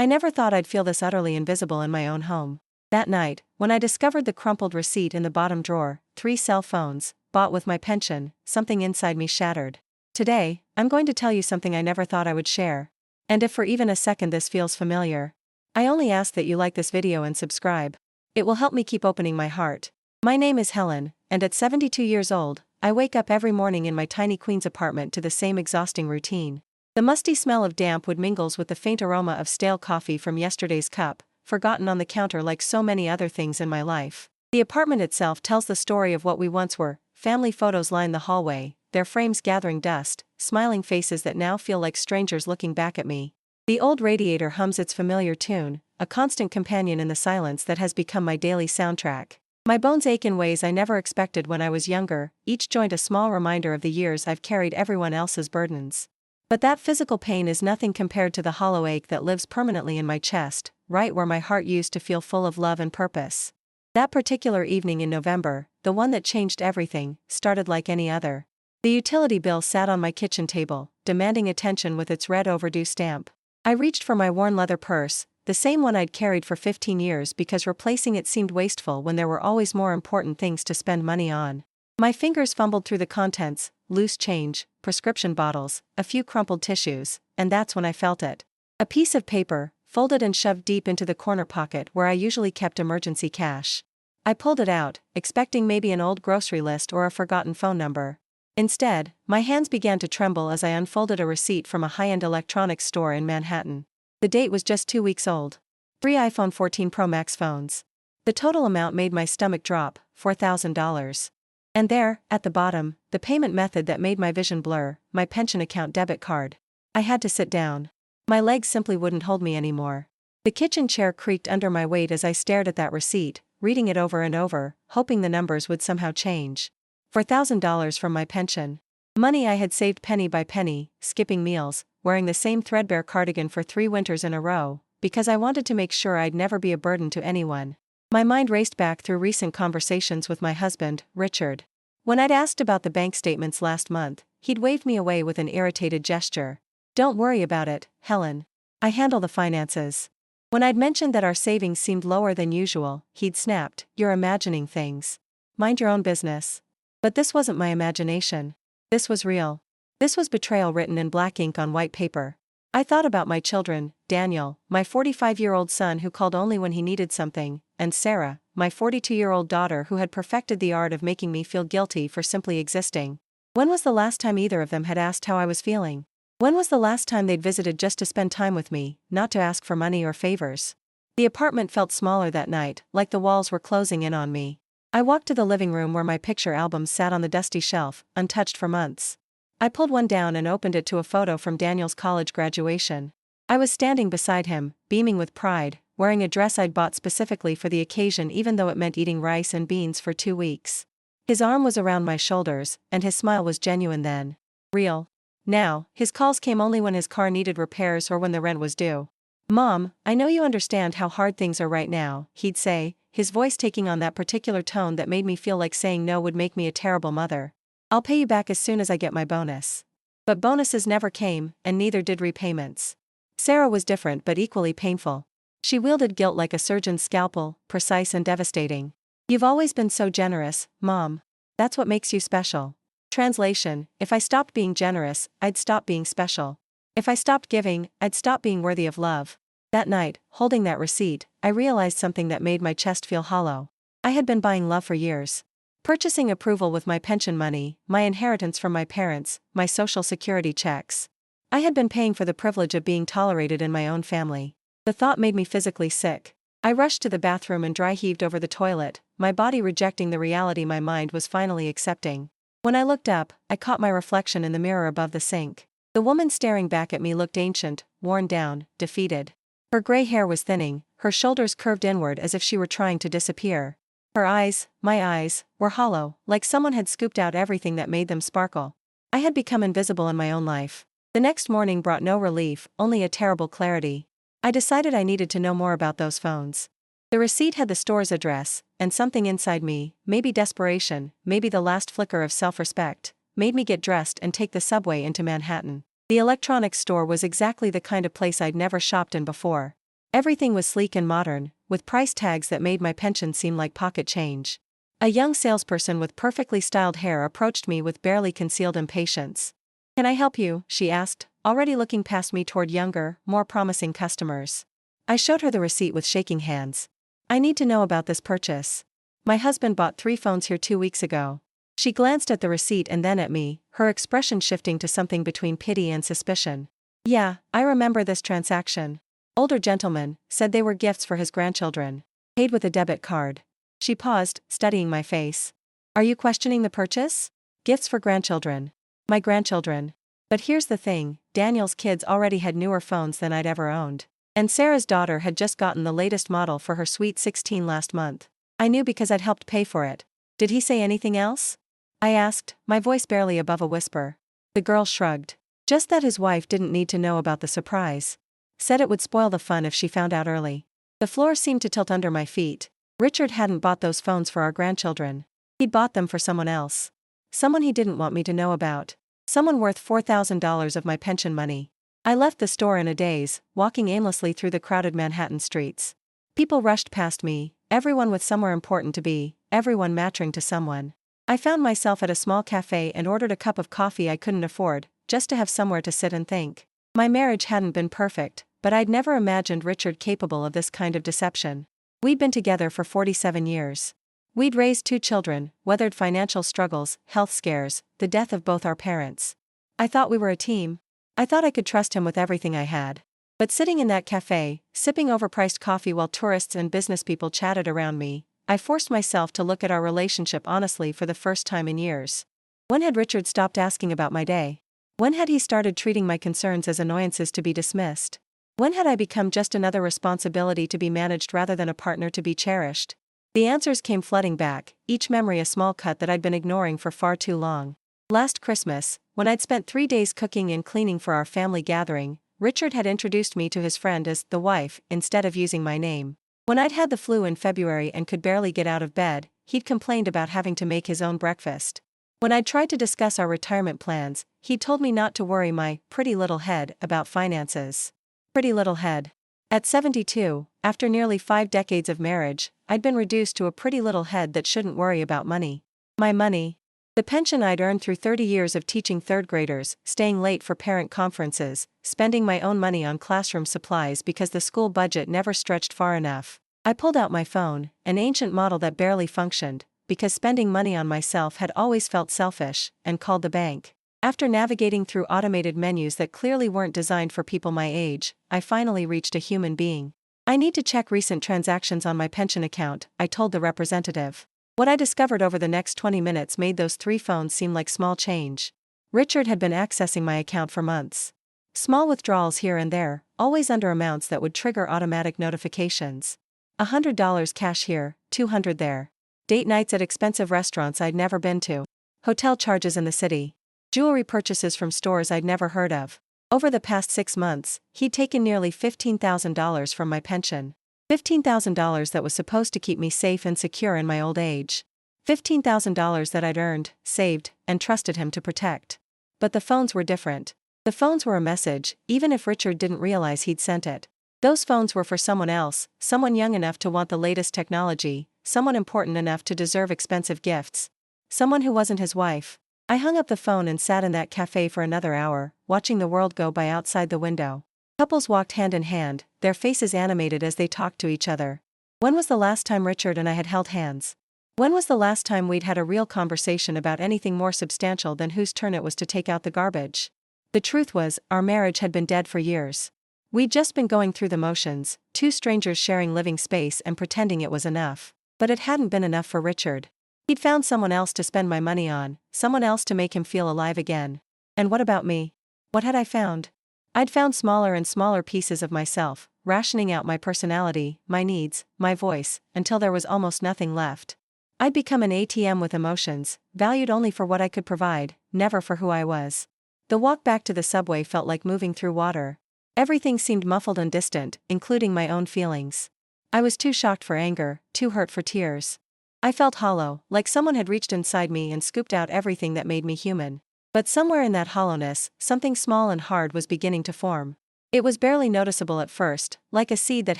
I never thought I'd feel this utterly invisible in my own home. That night, when I discovered the crumpled receipt in the bottom drawer, 3 cell phones, bought with my pension, something inside me shattered. Today, I'm going to tell you something I never thought I would share. And if for even a second this feels familiar, I only ask that you like this video and subscribe. It will help me keep opening my heart. My name is Helen, and at 72 years old, I wake up every morning in my tiny Queens apartment to the same exhausting routine. The musty smell of damp wood mingles with the faint aroma of stale coffee from yesterday's cup, forgotten on the counter like so many other things in my life. The apartment itself tells the story of what we once were. Family photos line the hallway, their frames gathering dust, smiling faces that now feel like strangers looking back at me. The old radiator hums its familiar tune, a constant companion in the silence that has become my daily soundtrack. My bones ache in ways I never expected when I was younger, each joint a small reminder of the years I've carried everyone else's burdens. But that physical pain is nothing compared to the hollow ache that lives permanently in my chest, right where my heart used to feel full of love and purpose. That particular evening in November, the one that changed everything, started like any other. The utility bill sat on my kitchen table, demanding attention with its red overdue stamp. I reached for my worn leather purse, the same one I'd carried for 15 years because replacing it seemed wasteful when there were always more important things to spend money on. My fingers fumbled through the contents, loose change, prescription bottles, a few crumpled tissues, and that's when I felt it. A piece of paper, folded and shoved deep into the corner pocket where I usually kept emergency cash. I pulled it out, expecting maybe an old grocery list or a forgotten phone number. Instead, my hands began to tremble as I unfolded a receipt from a high-end electronics store in Manhattan. The date was just 2 weeks old. 3 iPhone 14 Pro Max phones. The total amount made my stomach drop, $4,000. And there, at the bottom, the payment method that made my vision blur, my pension account debit card. I had to sit down. My legs simply wouldn't hold me anymore. The kitchen chair creaked under my weight as I stared at that receipt, reading it over and over, hoping the numbers would somehow change. $4,000 from my pension. Money I had saved penny by penny, skipping meals, wearing the same threadbare cardigan for 3 winters in a row, because I wanted to make sure I'd never be a burden to anyone. My mind raced back through recent conversations with my husband, Richard. When I'd asked about the bank statements last month, he'd waved me away with an irritated gesture. "Don't worry about it, Helen. I handle the finances." When I'd mentioned that our savings seemed lower than usual, he'd snapped, "You're imagining things. Mind your own business." But this wasn't my imagination. This was real. This was betrayal written in black ink on white paper. I thought about my children, Daniel, my 45-year-old son who called only when he needed something, and Sarah, my 42-year-old daughter who had perfected the art of making me feel guilty for simply existing. When was the last time either of them had asked how I was feeling? When was the last time they'd visited just to spend time with me, not to ask for money or favors? The apartment felt smaller that night, like the walls were closing in on me. I walked to the living room where my picture albums sat on the dusty shelf, untouched for months. I pulled one down and opened it to a photo from Daniel's college graduation. I was standing beside him, beaming with pride, wearing a dress I'd bought specifically for the occasion even though it meant eating rice and beans for 2 weeks. His arm was around my shoulders, and his smile was genuine then. Real. Now, his calls came only when his car needed repairs or when the rent was due. "Mom, I know you understand how hard things are right now," he'd say, his voice taking on that particular tone that made me feel like saying no would make me a terrible mother. "I'll pay you back as soon as I get my bonus." But bonuses never came, and neither did repayments. Sarah was different but equally painful. She wielded guilt like a surgeon's scalpel, precise and devastating. "You've always been so generous, Mom. That's what makes you special." Translation: if I stopped being generous, I'd stop being special. If I stopped giving, I'd stop being worthy of love. That night, holding that receipt, I realized something that made my chest feel hollow. I had been buying love for years. Purchasing approval with my pension money, my inheritance from my parents, my social security checks. I had been paying for the privilege of being tolerated in my own family. The thought made me physically sick. I rushed to the bathroom and dry-heaved over the toilet, my body rejecting the reality my mind was finally accepting. When I looked up, I caught my reflection in the mirror above the sink. The woman staring back at me looked ancient, worn down, defeated. Her gray hair was thinning, her shoulders curved inward as if she were trying to disappear. Her eyes, my eyes, were hollow, like someone had scooped out everything that made them sparkle. I had become invisible in my own life. The next morning brought no relief, only a terrible clarity. I decided I needed to know more about those phones. The receipt had the store's address, and something inside me, maybe desperation, maybe the last flicker of self-respect, made me get dressed and take the subway into Manhattan. The electronics store was exactly the kind of place I'd never shopped in before. Everything was sleek and modern, with price tags that made my pension seem like pocket change. A young salesperson with perfectly styled hair approached me with barely concealed impatience. "Can I help you?" she asked, already looking past me toward younger, more promising customers. I showed her the receipt with shaking hands. "I need to know about this purchase. My husband bought 3 phones here 2 weeks ago." She glanced at the receipt and then at me, her expression shifting to something between pity and suspicion. "Yeah, I remember this transaction. Older gentleman said they were gifts for his grandchildren. Paid with a debit card." She paused, studying my face. "Are you questioning the purchase? Gifts for grandchildren. My grandchildren. But here's the thing, Daniel's kids already had newer phones than I'd ever owned. And Sarah's daughter had just gotten the latest model for her sweet 16 last month. I knew because I'd helped pay for it. Did he say anything else?" I asked, my voice barely above a whisper. The girl shrugged. Just that his wife didn't need to know about the surprise. Said it would spoil the fun if she found out early. The floor seemed to tilt under my feet. Richard hadn't bought those phones for our grandchildren. He'd bought them for someone else. Someone he didn't want me to know about. Someone worth $4,000 of my pension money. I left the store in a daze, walking aimlessly through the crowded Manhattan streets. People rushed past me, everyone with somewhere important to be, everyone mattering to someone. I found myself at a small cafe and ordered a cup of coffee I couldn't afford, just to have somewhere to sit and think. My marriage hadn't been perfect, but I'd never imagined Richard capable of this kind of deception. We'd been together for 47 years. We'd raised 2 children, weathered financial struggles, health scares, the death of both our parents. I thought we were a team. I thought I could trust him with everything I had. But sitting in that cafe, sipping overpriced coffee while tourists and businesspeople chatted around me, I forced myself to look at our relationship honestly for the first time in years. When had Richard stopped asking about my day? When had he started treating my concerns as annoyances to be dismissed? When had I become just another responsibility to be managed rather than a partner to be cherished? The answers came flooding back, each memory a small cut that I'd been ignoring for far too long. Last Christmas, when I'd spent 3 days cooking and cleaning for our family gathering, Richard had introduced me to his friend as the wife, instead of using my name. When I'd had the flu in February and could barely get out of bed, he'd complained about having to make his own breakfast. When I'd tried to discuss our retirement plans, he'd told me not to worry my pretty little head about finances. Pretty little head. At 72, after nearly 5 decades of marriage, I'd been reduced to a pretty little head that shouldn't worry about money. My money. The pension I'd earned through 30 years of teaching 3rd graders, staying late for parent conferences, spending my own money on classroom supplies because the school budget never stretched far enough. I pulled out my phone, an ancient model that barely functioned, because spending money on myself had always felt selfish, and called the bank. After navigating through automated menus that clearly weren't designed for people my age, I finally reached a human being. "I need to check recent transactions on my pension account," I told the representative. What I discovered over the next 20 minutes made those 3 phones seem like small change. Richard had been accessing my account for months. Small withdrawals here and there, always under amounts that would trigger automatic notifications. $100 cash here, $200 there. Date nights at expensive restaurants I'd never been to. Hotel charges in the city. Jewelry purchases from stores I'd never heard of. Over the past 6 months, he'd taken nearly $15,000 from my pension. $15,000 that was supposed to keep me safe and secure in my old age. $15,000 that I'd earned, saved, and trusted him to protect. But the phones were different. The phones were a message, even if Richard didn't realize he'd sent it. Those phones were for someone else, someone young enough to want the latest technology, someone important enough to deserve expensive gifts. Someone who wasn't his wife. I hung up the phone and sat in that cafe for another hour, watching the world go by outside the window. Couples walked hand in hand, their faces animated as they talked to each other. When was the last time Richard and I had held hands? When was the last time we'd had a real conversation about anything more substantial than whose turn it was to take out the garbage? The truth was, our marriage had been dead for years. We'd just been going through the motions, 2 strangers sharing living space and pretending it was enough. But it hadn't been enough for Richard. He'd found someone else to spend my money on, someone else to make him feel alive again. And what about me? What had I found? I'd found smaller and smaller pieces of myself, rationing out my personality, my needs, my voice, until there was almost nothing left. I'd become an ATM with emotions, valued only for what I could provide, never for who I was. The walk back to the subway felt like moving through water. Everything seemed muffled and distant, including my own feelings. I was too shocked for anger, too hurt for tears. I felt hollow, like someone had reached inside me and scooped out everything that made me human. But somewhere in that hollowness, something small and hard was beginning to form. It was barely noticeable at first, like a seed that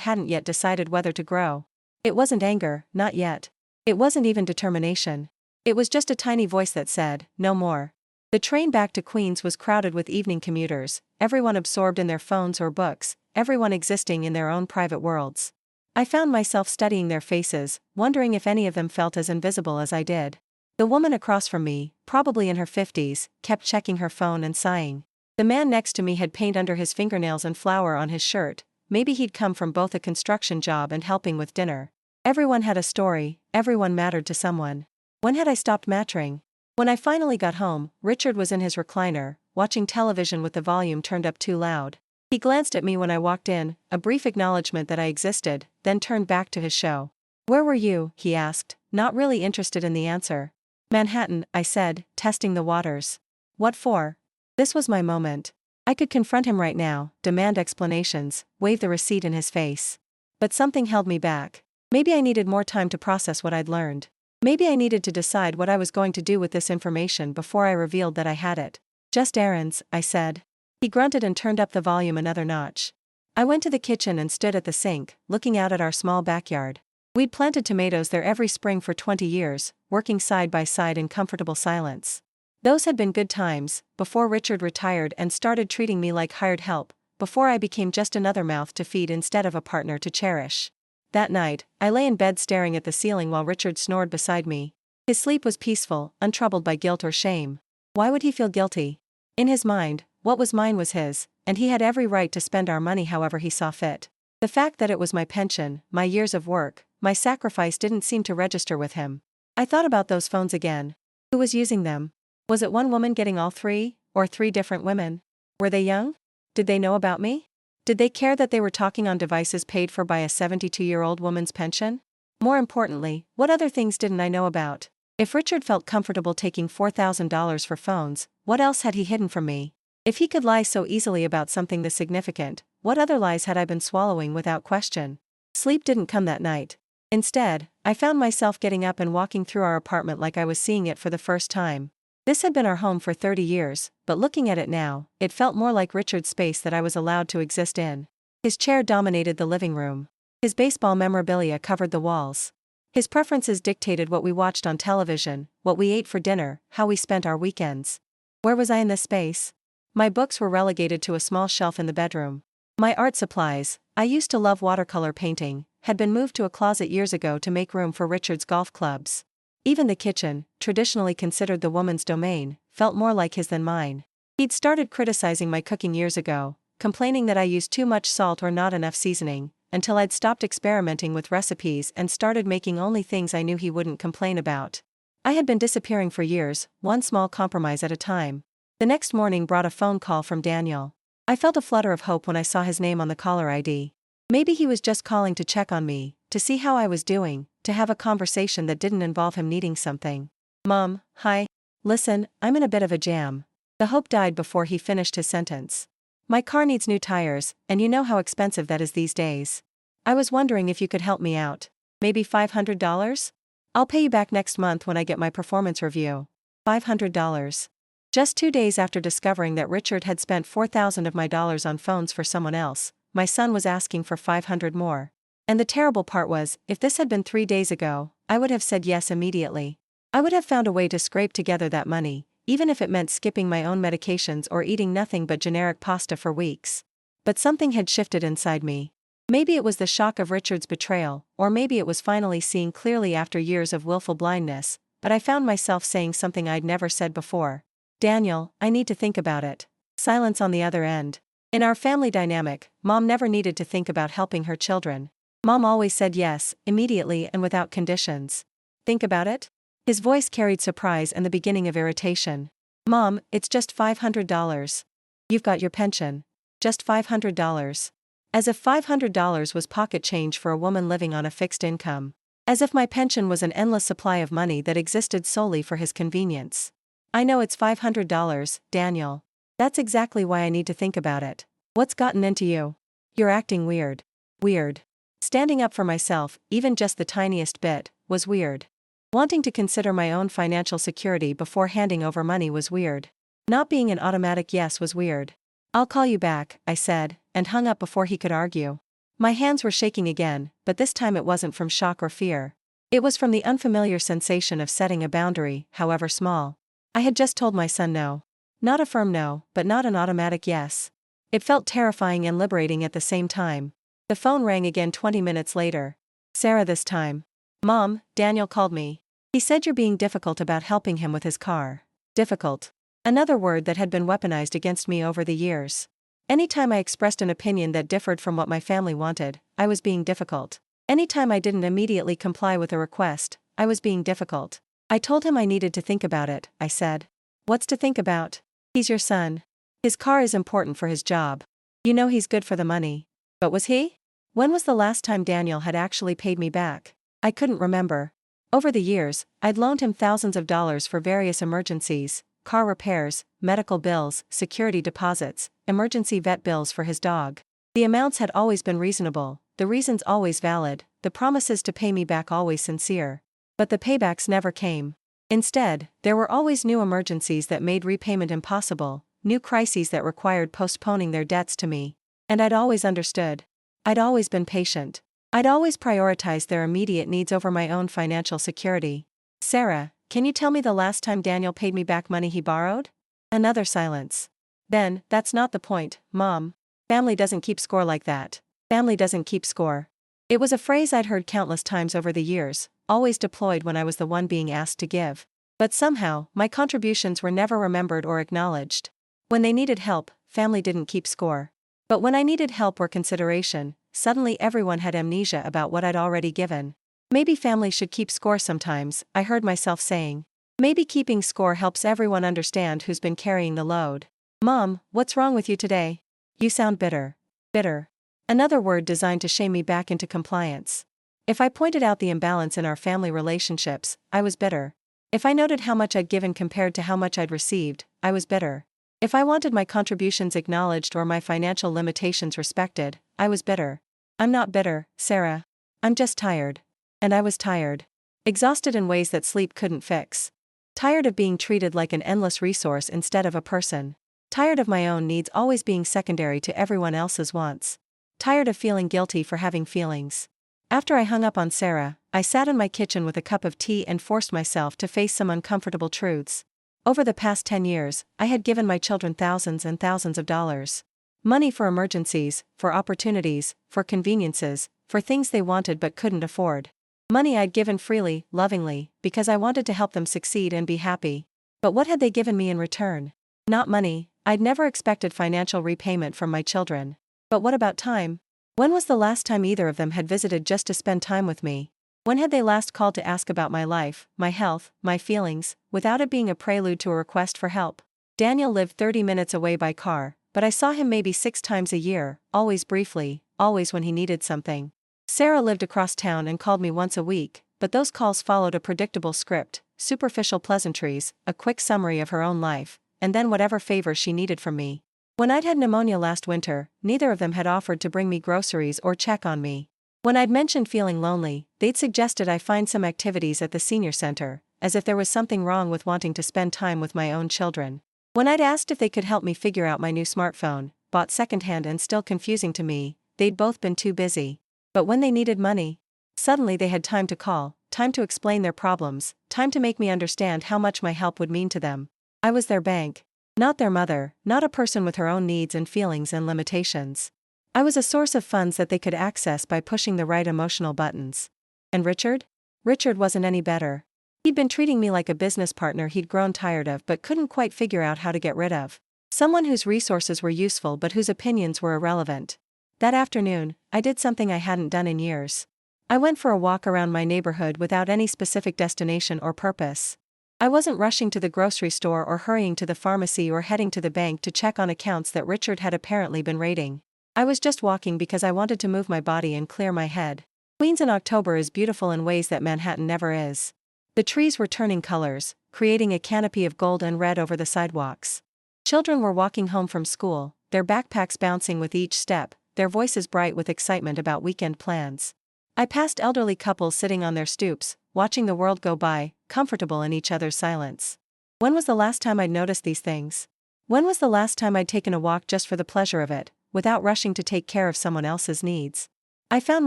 hadn't yet decided whether to grow. It wasn't anger, not yet. It wasn't even determination. It was just a tiny voice that said, no more. The train back to Queens was crowded with evening commuters, everyone absorbed in their phones or books, everyone existing in their own private worlds. I found myself studying their faces, wondering if any of them felt as invisible as I did. The woman across from me, probably in her 50s, kept checking her phone and sighing. The man next to me had paint under his fingernails and flour on his shirt. Maybe he'd come from both a construction job and helping with dinner. Everyone had a story, everyone mattered to someone. When had I stopped mattering? When I finally got home, Richard was in his recliner, watching television with the volume turned up too loud. He glanced at me when I walked in, a brief acknowledgement that I existed, then turned back to his show. "Where were you?" he asked, not really interested in the answer. "Manhattan," I said, testing the waters. "What for?" This was my moment. I could confront him right now, demand explanations, wave the receipt in his face. But something held me back. Maybe I needed more time to process what I'd learned. Maybe I needed to decide what I was going to do with this information before I revealed that I had it. "Just errands," I said. He grunted and turned up the volume another notch. I went to the kitchen and stood at the sink, looking out at our small backyard. We'd planted tomatoes there every spring for 20 years, working side by side in comfortable silence. Those had been good times, before Richard retired and started treating me like hired help, before I became just another mouth to feed instead of a partner to cherish. That night, I lay in bed staring at the ceiling while Richard snored beside me. His sleep was peaceful, untroubled by guilt or shame. Why would he feel guilty? In his mind, what was mine was his, and he had every right to spend our money however he saw fit. The fact that it was my pension, my years of work, my sacrifice didn't seem to register with him. I thought about those phones again. Who was using them? Was it one woman getting all three, or three different women? Were they young? Did they know about me? Did they care that they were talking on devices paid for by a 72-year-old woman's pension? More importantly, what other things didn't I know about? If Richard felt comfortable taking $4,000 for phones, what else had he hidden from me? If he could lie so easily about something this significant, what other lies had I been swallowing without question? Sleep didn't come that night. Instead, I found myself getting up and walking through our apartment like I was seeing it for the first time. This had been our home for 30 years, but looking at it now, it felt more like Richard's space that I was allowed to exist in. His chair dominated the living room. His baseball memorabilia covered the walls. His preferences dictated what we watched on television, what we ate for dinner, how we spent our weekends. Where was I in this space? My books were relegated to a small shelf in the bedroom. My art supplies, I used to love watercolor painting, had been moved to a closet years ago to make room for Richard's golf clubs. Even the kitchen, traditionally considered the woman's domain, felt more like his than mine. He'd started criticizing my cooking years ago, complaining that I used too much salt or not enough seasoning, until I'd stopped experimenting with recipes and started making only things I knew he wouldn't complain about. I had been disappearing for years, one small compromise at a time. The next morning brought a phone call from Daniel. I felt a flutter of hope when I saw his name on the caller ID. Maybe he was just calling to check on me, to see how I was doing, to have a conversation that didn't involve him needing something. "Mom, hi. Listen, I'm in a bit of a jam." The hope died before he finished his sentence. "My car needs new tires, and you know how expensive that is these days. I was wondering if you could help me out. Maybe $500? I'll pay you back next month when I get my performance review." $500. Just 2 days after discovering that Richard had spent $4,000 of my dollars on phones for someone else, my son was asking for $500 more. And the terrible part was, if this had been 3 days ago, I would have said yes immediately. I would have found a way to scrape together that money, even if it meant skipping my own medications or eating nothing but generic pasta for weeks. But something had shifted inside me. Maybe it was the shock of Richard's betrayal, or maybe it was finally seeing clearly after years of willful blindness, but I found myself saying something I'd never said before. "Daniel, I need to think about it." Silence on the other end. In our family dynamic, Mom never needed to think about helping her children. Mom always said yes, immediately and without conditions. "Think about it?" His voice carried surprise and the beginning of irritation. "Mom, it's just $500. You've got your pension. Just $500. As if $500 was pocket change for a woman living on a fixed income. As if my pension was an endless supply of money that existed solely for his convenience. "I know it's $500, Daniel. That's exactly why I need to think about it. What's gotten into you? You're acting weird." Weird. Standing up for myself, even just the tiniest bit, was weird. Wanting to consider my own financial security before handing over money was weird. Not being an automatic yes was weird. "I'll call you back," I said, and hung up before he could argue. My hands were shaking again, but this time it wasn't from shock or fear. It was from the unfamiliar sensation of setting a boundary, however small. I had just told my son no. Not a firm no, but not an automatic yes. It felt terrifying and liberating at the same time. The phone rang again 20 minutes later. Sarah this time. Mom, Daniel called me. He said you're being difficult about helping him with his car. Difficult. Another word that had been weaponized against me over the years. Anytime I expressed an opinion that differed from what my family wanted, I was being difficult. Anytime I didn't immediately comply with a request, I was being difficult. I told him I needed to think about it, I said. What's to think about? He's your son. His car is important for his job. You know he's good for the money. But was he? When was the last time Daniel had actually paid me back? I couldn't remember. Over the years, I'd loaned him thousands of dollars for various emergencies, car repairs, medical bills, security deposits, emergency vet bills for his dog. The amounts had always been reasonable, the reasons always valid, the promises to pay me back always sincere. But the paybacks never came. Instead, there were always new emergencies that made repayment impossible, new crises that required postponing their debts to me. And I'd always understood. I'd always been patient. I'd always prioritized their immediate needs over my own financial security. Sarah, can you tell me the last time Daniel paid me back money he borrowed? Another silence. Then, that's not the point, Mom. Family doesn't keep score like that. Family doesn't keep score. It was a phrase I'd heard countless times over the years, always deployed when I was the one being asked to give. But somehow, my contributions were never remembered or acknowledged. When they needed help, family didn't keep score. But when I needed help or consideration, suddenly everyone had amnesia about what I'd already given. Maybe family should keep score sometimes, I heard myself saying. Maybe keeping score helps everyone understand who's been carrying the load. Mom, what's wrong with you today? You sound bitter. Bitter. Another word designed to shame me back into compliance. If I pointed out the imbalance in our family relationships, I was bitter. If I noted how much I'd given compared to how much I'd received, I was bitter. If I wanted my contributions acknowledged or my financial limitations respected, I was bitter. I'm not bitter, Sarah. I'm just tired. And I was tired. Exhausted in ways that sleep couldn't fix. Tired of being treated like an endless resource instead of a person. Tired of my own needs always being secondary to everyone else's wants. Tired of feeling guilty for having feelings. After I hung up on Sarah, I sat in my kitchen with a cup of tea and forced myself to face some uncomfortable truths. Over the past 10 years, I had given my children thousands and thousands of dollars. Money for emergencies, for opportunities, for conveniences, for things they wanted but couldn't afford. Money I'd given freely, lovingly, because I wanted to help them succeed and be happy. But what had they given me in return? Not money. I'd never expected financial repayment from my children. But what about time? When was the last time either of them had visited just to spend time with me? When had they last called to ask about my life, my health, my feelings, without it being a prelude to a request for help? Daniel lived 30 minutes away by car, but I saw him maybe 6 times a year, always briefly, always when he needed something. Sarah lived across town and called me once a week, but those calls followed a predictable script, superficial pleasantries, a quick summary of her own life, and then whatever favors she needed from me. When I'd had pneumonia last winter, neither of them had offered to bring me groceries or check on me. When I'd mentioned feeling lonely, they'd suggested I find some activities at the senior center, as if there was something wrong with wanting to spend time with my own children. When I'd asked if they could help me figure out my new smartphone, bought secondhand and still confusing to me, they'd both been too busy. But when they needed money, suddenly they had time to call, time to explain their problems, time to make me understand how much my help would mean to them. I was their bank. Not their mother, not a person with her own needs and feelings and limitations. I was a source of funds that they could access by pushing the right emotional buttons. And Richard? Richard wasn't any better. He'd been treating me like a business partner he'd grown tired of but couldn't quite figure out how to get rid of. Someone whose resources were useful but whose opinions were irrelevant. That afternoon, I did something I hadn't done in years. I went for a walk around my neighborhood without any specific destination or purpose. I wasn't rushing to the grocery store or hurrying to the pharmacy or heading to the bank to check on accounts that Richard had apparently been raiding. I was just walking because I wanted to move my body and clear my head. Queens in October is beautiful in ways that Manhattan never is. The trees were turning colors, creating a canopy of gold and red over the sidewalks. Children were walking home from school, their backpacks bouncing with each step, their voices bright with excitement about weekend plans. I passed elderly couples sitting on their stoops, watching the world go by, comfortable in each other's silence. When was the last time I'd noticed these things? When was the last time I'd taken a walk just for the pleasure of it, without rushing to take care of someone else's needs. I found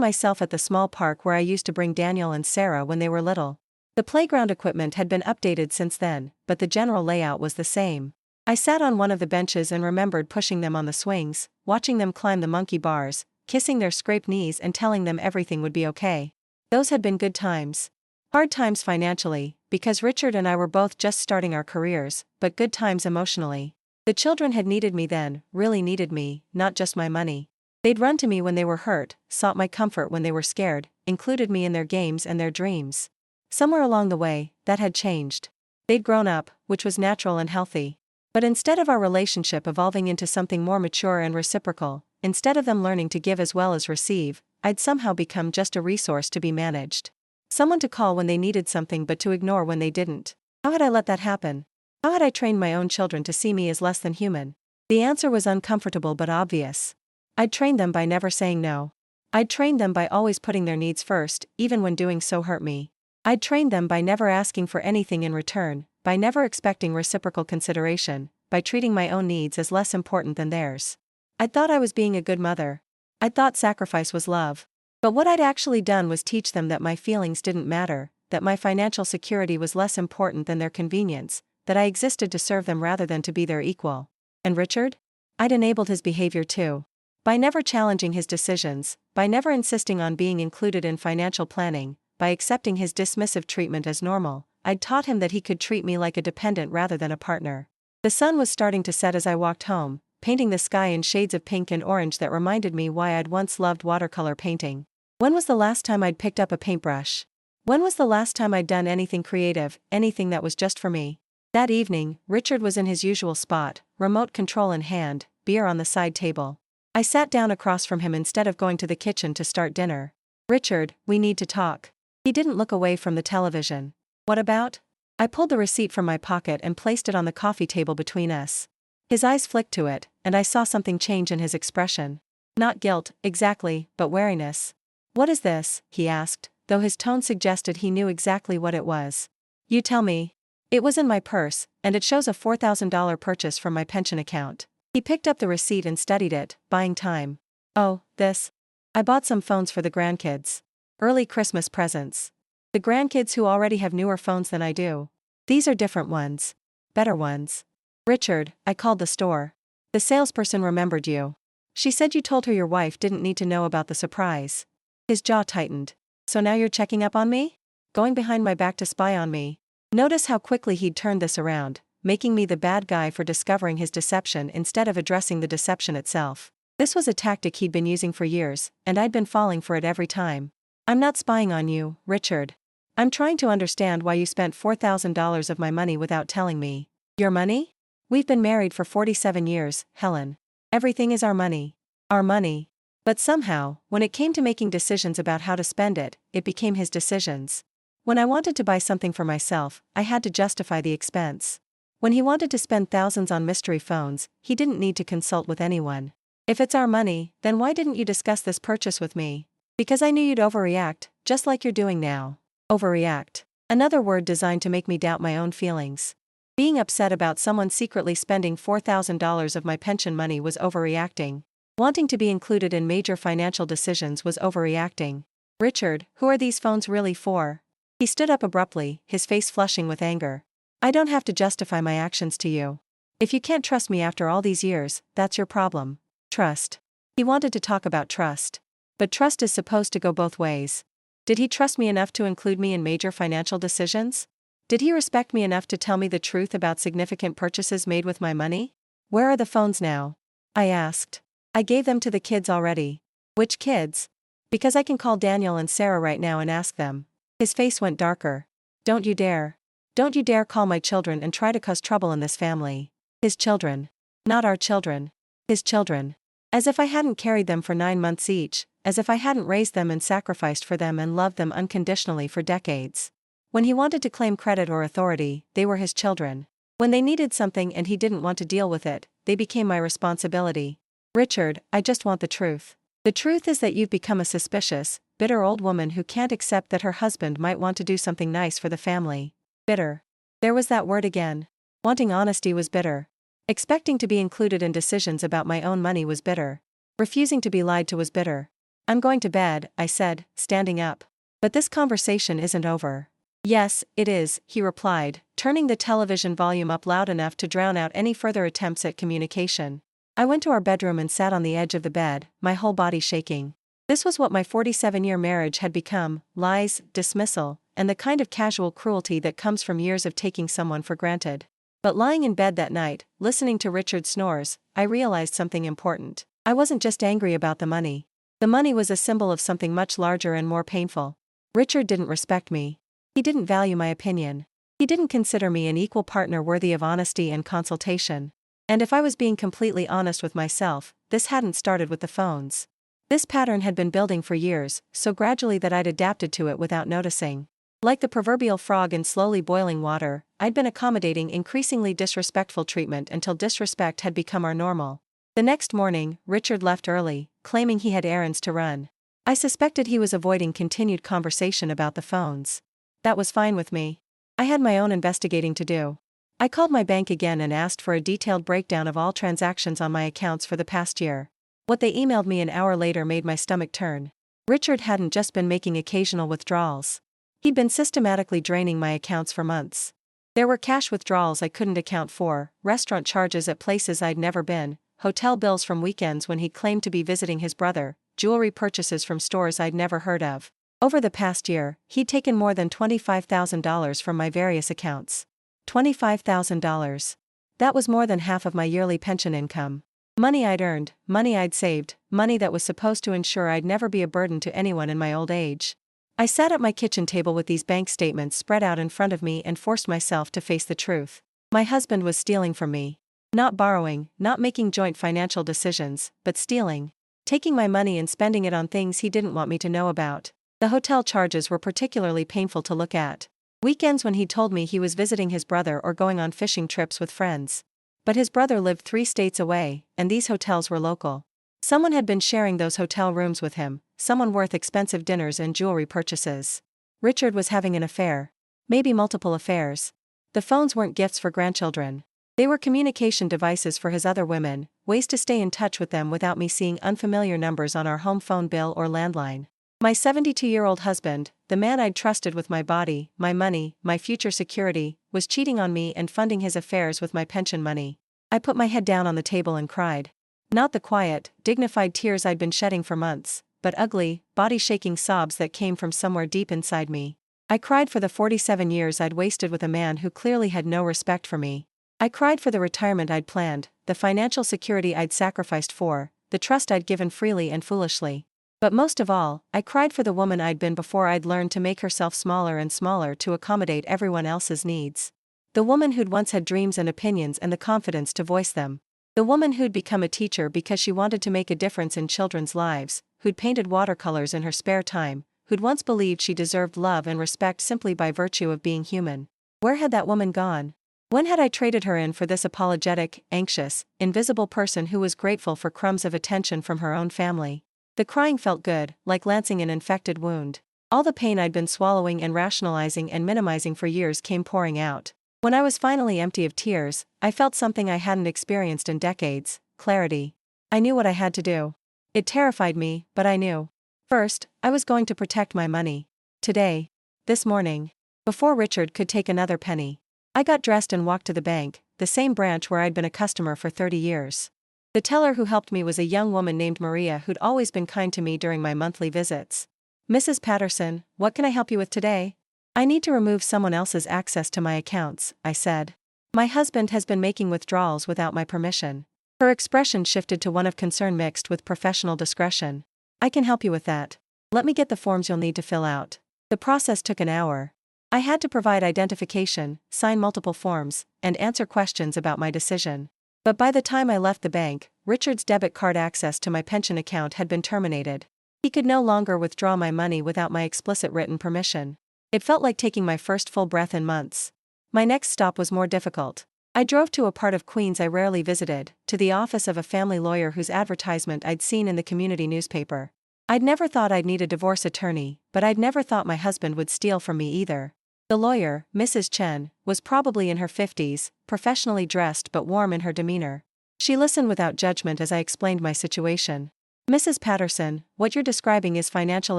myself at the small park where I used to bring Daniel and Sarah when they were little. The playground equipment had been updated since then, but the general layout was the same. I sat on one of the benches and remembered pushing them on the swings, watching them climb the monkey bars, kissing their scraped knees and telling them everything would be okay. Those had been good times. Hard times financially, because Richard and I were both just starting our careers, but good times emotionally. The children had needed me then, really needed me, not just my money. They'd run to me when they were hurt, sought my comfort when they were scared, included me in their games and their dreams. Somewhere along the way, that had changed. They'd grown up, which was natural and healthy. But instead of our relationship evolving into something more mature and reciprocal, instead of them learning to give as well as receive, I'd somehow become just a resource to be managed. Someone to call when they needed something but to ignore when they didn't. How had I let that happen? How had I trained my own children to see me as less than human? The answer was uncomfortable but obvious. I'd trained them by never saying no. I'd trained them by always putting their needs first, even when doing so hurt me. I'd trained them by never asking for anything in return, by never expecting reciprocal consideration, by treating my own needs as less important than theirs. I'd thought I was being a good mother. I'd thought sacrifice was love. But what I'd actually done was teach them that my feelings didn't matter, that my financial security was less important than their convenience, that I existed to serve them rather than to be their equal. And Richard? I'd enabled his behavior too. By never challenging his decisions, by never insisting on being included in financial planning, by accepting his dismissive treatment as normal, I'd taught him that he could treat me like a dependent rather than a partner. The sun was starting to set as I walked home, painting the sky in shades of pink and orange that reminded me why I'd once loved watercolor painting. When was the last time I'd picked up a paintbrush? When was the last time I'd done anything creative, anything that was just for me? That evening, Richard was in his usual spot, remote control in hand, beer on the side table. I sat down across from him instead of going to the kitchen to start dinner. Richard, we need to talk. He didn't look away from the television. What about? I pulled the receipt from my pocket and placed it on the coffee table between us. His eyes flicked to it, and I saw something change in his expression. Not guilt, exactly, but wariness. What is this? He asked, though his tone suggested he knew exactly what it was. You tell me. It was in my purse, and it shows a $4,000 purchase from my pension account. He picked up the receipt and studied it, buying time. Oh, this? I bought some phones for the grandkids. Early Christmas presents. The grandkids who already have newer phones than I do. These are different ones. Better ones. Richard, I called the store. The salesperson remembered you. She said you told her your wife didn't need to know about the surprise. His jaw tightened. So now you're checking up on me? Going behind my back to spy on me? Notice how quickly he'd turned this around, making me the bad guy for discovering his deception instead of addressing the deception itself. This was a tactic he'd been using for years, and I'd been falling for it every time. I'm not spying on you, Richard. I'm trying to understand why you spent $4,000 of my money without telling me. Your money? We've been married for 47 years, Helen. Everything is our money. Our money. But somehow, when it came to making decisions about how to spend it, it became his decisions. When I wanted to buy something for myself, I had to justify the expense. When he wanted to spend thousands on mystery phones, he didn't need to consult with anyone. If it's our money, then why didn't you discuss this purchase with me? Because I knew you'd overreact, just like you're doing now. Overreact. Another word designed to make me doubt my own feelings. Being upset about someone secretly spending $4,000 of my pension money was overreacting. Wanting to be included in major financial decisions was overreacting. Richard, who are these phones really for? He stood up abruptly, his face flushing with anger. I don't have to justify my actions to you. If you can't trust me after all these years, that's your problem. Trust. He wanted to talk about trust. But trust is supposed to go both ways. Did he trust me enough to include me in major financial decisions? Did he respect me enough to tell me the truth about significant purchases made with my money? Where are the phones now? I asked. I gave them to the kids already. Which kids? Because I can call Daniel and Sarah right now and ask them. His face went darker. Don't you dare. Don't you dare call my children and try to cause trouble in this family. His children. Not our children. His children. As if I hadn't carried them for 9 months each, as if I hadn't raised them and sacrificed for them and loved them unconditionally for decades. When he wanted to claim credit or authority, they were his children. When they needed something and he didn't want to deal with it, they became my responsibility. Richard, I just want the truth. The truth is that you've become a suspicious, bitter old woman who can't accept that her husband might want to do something nice for the family. Bitter. There was that word again. Wanting honesty was bitter. Expecting to be included in decisions about my own money was bitter. Refusing to be lied to was bitter. I'm going to bed, I said, standing up. But this conversation isn't over. Yes, it is, he replied, turning the television volume up loud enough to drown out any further attempts at communication. I went to our bedroom and sat on the edge of the bed, my whole body shaking. This was what my 47-year marriage had become: lies, dismissal, and the kind of casual cruelty that comes from years of taking someone for granted. But lying in bed that night, listening to Richard's snores, I realized something important. I wasn't just angry about the money. The money was a symbol of something much larger and more painful. Richard didn't respect me. He didn't value my opinion. He didn't consider me an equal partner worthy of honesty and consultation. And if I was being completely honest with myself, this hadn't started with the phones. This pattern had been building for years, so gradually that I'd adapted to it without noticing. Like the proverbial frog in slowly boiling water, I'd been accommodating increasingly disrespectful treatment until disrespect had become our normal. The next morning, Richard left early, claiming he had errands to run. I suspected he was avoiding continued conversation about the phones. That was fine with me. I had my own investigating to do. I called my bank again and asked for a detailed breakdown of all transactions on my accounts for the past year. What they emailed me an hour later made my stomach turn. Richard hadn't just been making occasional withdrawals. He'd been systematically draining my accounts for months. There were cash withdrawals I couldn't account for, restaurant charges at places I'd never been, hotel bills from weekends when he claimed to be visiting his brother, jewelry purchases from stores I'd never heard of. Over the past year, he'd taken more than $25,000 from my various accounts. $25,000. That was more than half of my yearly pension income. Money I'd earned, money I'd saved, money that was supposed to ensure I'd never be a burden to anyone in my old age. I sat at my kitchen table with these bank statements spread out in front of me and forced myself to face the truth. My husband was stealing from me. Not borrowing, not making joint financial decisions, but stealing. Taking my money and spending it on things he didn't want me to know about. The hotel charges were particularly painful to look at. Weekends when he told me he was visiting his brother or going on fishing trips with friends. But his brother lived 3 states away, and these hotels were local. Someone had been sharing those hotel rooms with him, someone worth expensive dinners and jewelry purchases. Richard was having an affair. Maybe multiple affairs. The phones weren't gifts for grandchildren. They were communication devices for his other women, ways to stay in touch with them without me seeing unfamiliar numbers on our home phone bill or landline. My 72-year-old husband, the man I'd trusted with my body, my money, my future security, was cheating on me and funding his affairs with my pension money. I put my head down on the table and cried. Not the quiet, dignified tears I'd been shedding for months, but ugly, body-shaking sobs that came from somewhere deep inside me. I cried for the 47 years I'd wasted with a man who clearly had no respect for me. I cried for the retirement I'd planned, the financial security I'd sacrificed for, the trust I'd given freely and foolishly. But most of all, I cried for the woman I'd been before I'd learned to make herself smaller and smaller to accommodate everyone else's needs. The woman who'd once had dreams and opinions and the confidence to voice them. The woman who'd become a teacher because she wanted to make a difference in children's lives, who'd painted watercolors in her spare time, who'd once believed she deserved love and respect simply by virtue of being human. Where had that woman gone? When had I traded her in for this apologetic, anxious, invisible person who was grateful for crumbs of attention from her own family? The crying felt good, like lancing an infected wound. All the pain I'd been swallowing and rationalizing and minimizing for years came pouring out. When I was finally empty of tears, I felt something I hadn't experienced in decades: clarity. I knew what I had to do. It terrified me, but I knew. First, I was going to protect my money. Today. This morning. Before Richard could take another penny. I got dressed and walked to the bank, the same branch where I'd been a customer for 30 years. The teller who helped me was a young woman named Maria who'd always been kind to me during my monthly visits. "Mrs. Patterson, what can I help you with today?" "I need to remove someone else's access to my accounts," I said. "My husband has been making withdrawals without my permission." Her expression shifted to one of concern mixed with professional discretion. "I can help you with that. Let me get the forms you'll need to fill out." The process took an hour. I had to provide identification, sign multiple forms, and answer questions about my decision. But by the time I left the bank, Richard's debit card access to my pension account had been terminated. He could no longer withdraw my money without my explicit written permission. It felt like taking my first full breath in months. My next stop was more difficult. I drove to a part of Queens I rarely visited, to the office of a family lawyer whose advertisement I'd seen in the community newspaper. I'd never thought I'd need a divorce attorney, but I'd never thought my husband would steal from me either. The lawyer, Mrs. Chen, was probably in her 50s, professionally dressed but warm in her demeanor. She listened without judgment as I explained my situation. Mrs. Patterson, what you're describing is financial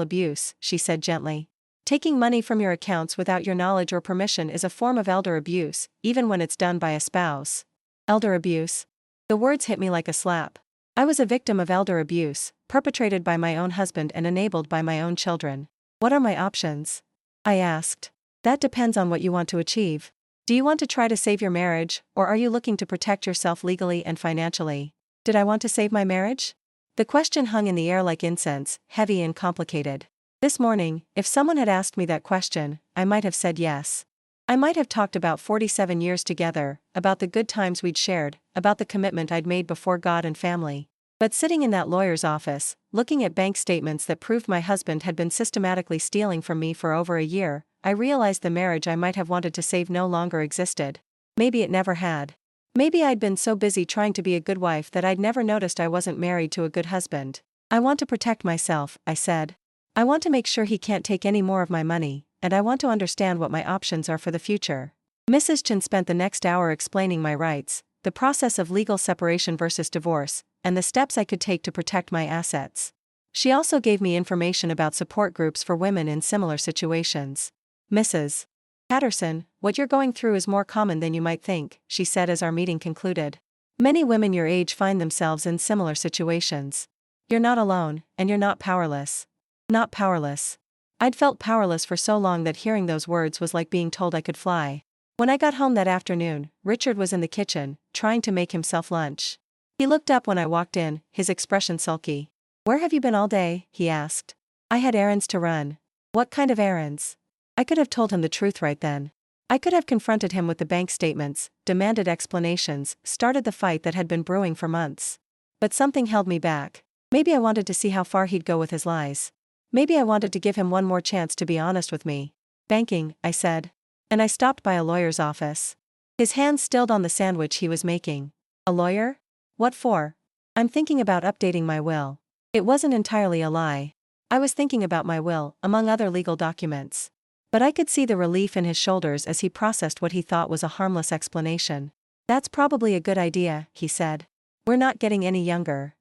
abuse, she said gently. Taking money from your accounts without your knowledge or permission is a form of elder abuse, even when it's done by a spouse. Elder abuse? The words hit me like a slap. I was a victim of elder abuse, perpetrated by my own husband and enabled by my own children. What are my options? I asked. That depends on what you want to achieve. Do you want to try to save your marriage, or are you looking to protect yourself legally and financially? Did I want to save my marriage? The question hung in the air like incense, heavy and complicated. This morning, if someone had asked me that question, I might have said yes. I might have talked about 47 years together, about the good times we'd shared, about the commitment I'd made before God and family. But sitting in that lawyer's office, looking at bank statements that proved my husband had been systematically stealing from me for over a year, I realized the marriage I might have wanted to save no longer existed. Maybe it never had. Maybe I'd been so busy trying to be a good wife that I'd never noticed I wasn't married to a good husband. I want to protect myself, I said. I want to make sure he can't take any more of my money, and I want to understand what my options are for the future. Mrs. Chen spent the next hour explaining my rights, the process of legal separation versus divorce, and the steps I could take to protect my assets. She also gave me information about support groups for women in similar situations. Mrs. Patterson, what you're going through is more common than you might think, she said as our meeting concluded. Many women your age find themselves in similar situations. You're not alone, and you're not powerless. Not powerless. I'd felt powerless for so long that hearing those words was like being told I could fly. When I got home that afternoon, Richard was in the kitchen, trying to make himself lunch. He looked up when I walked in, his expression sulky. "Where have you been all day?" he asked. "I had errands to run." "What kind of errands?" I could have told him the truth right then. I could have confronted him with the bank statements, demanded explanations, started the fight that had been brewing for months. But something held me back. Maybe I wanted to see how far he'd go with his lies. Maybe I wanted to give him one more chance to be honest with me. "Banking," I said. And I stopped by a lawyer's office. His hands stilled on the sandwich he was making. "A lawyer? What for?" "I'm thinking about updating my will." It wasn't entirely a lie. I was thinking about my will, among other legal documents. But I could see the relief in his shoulders as he processed what he thought was a harmless explanation. "That's probably a good idea," he said. "We're not getting any younger.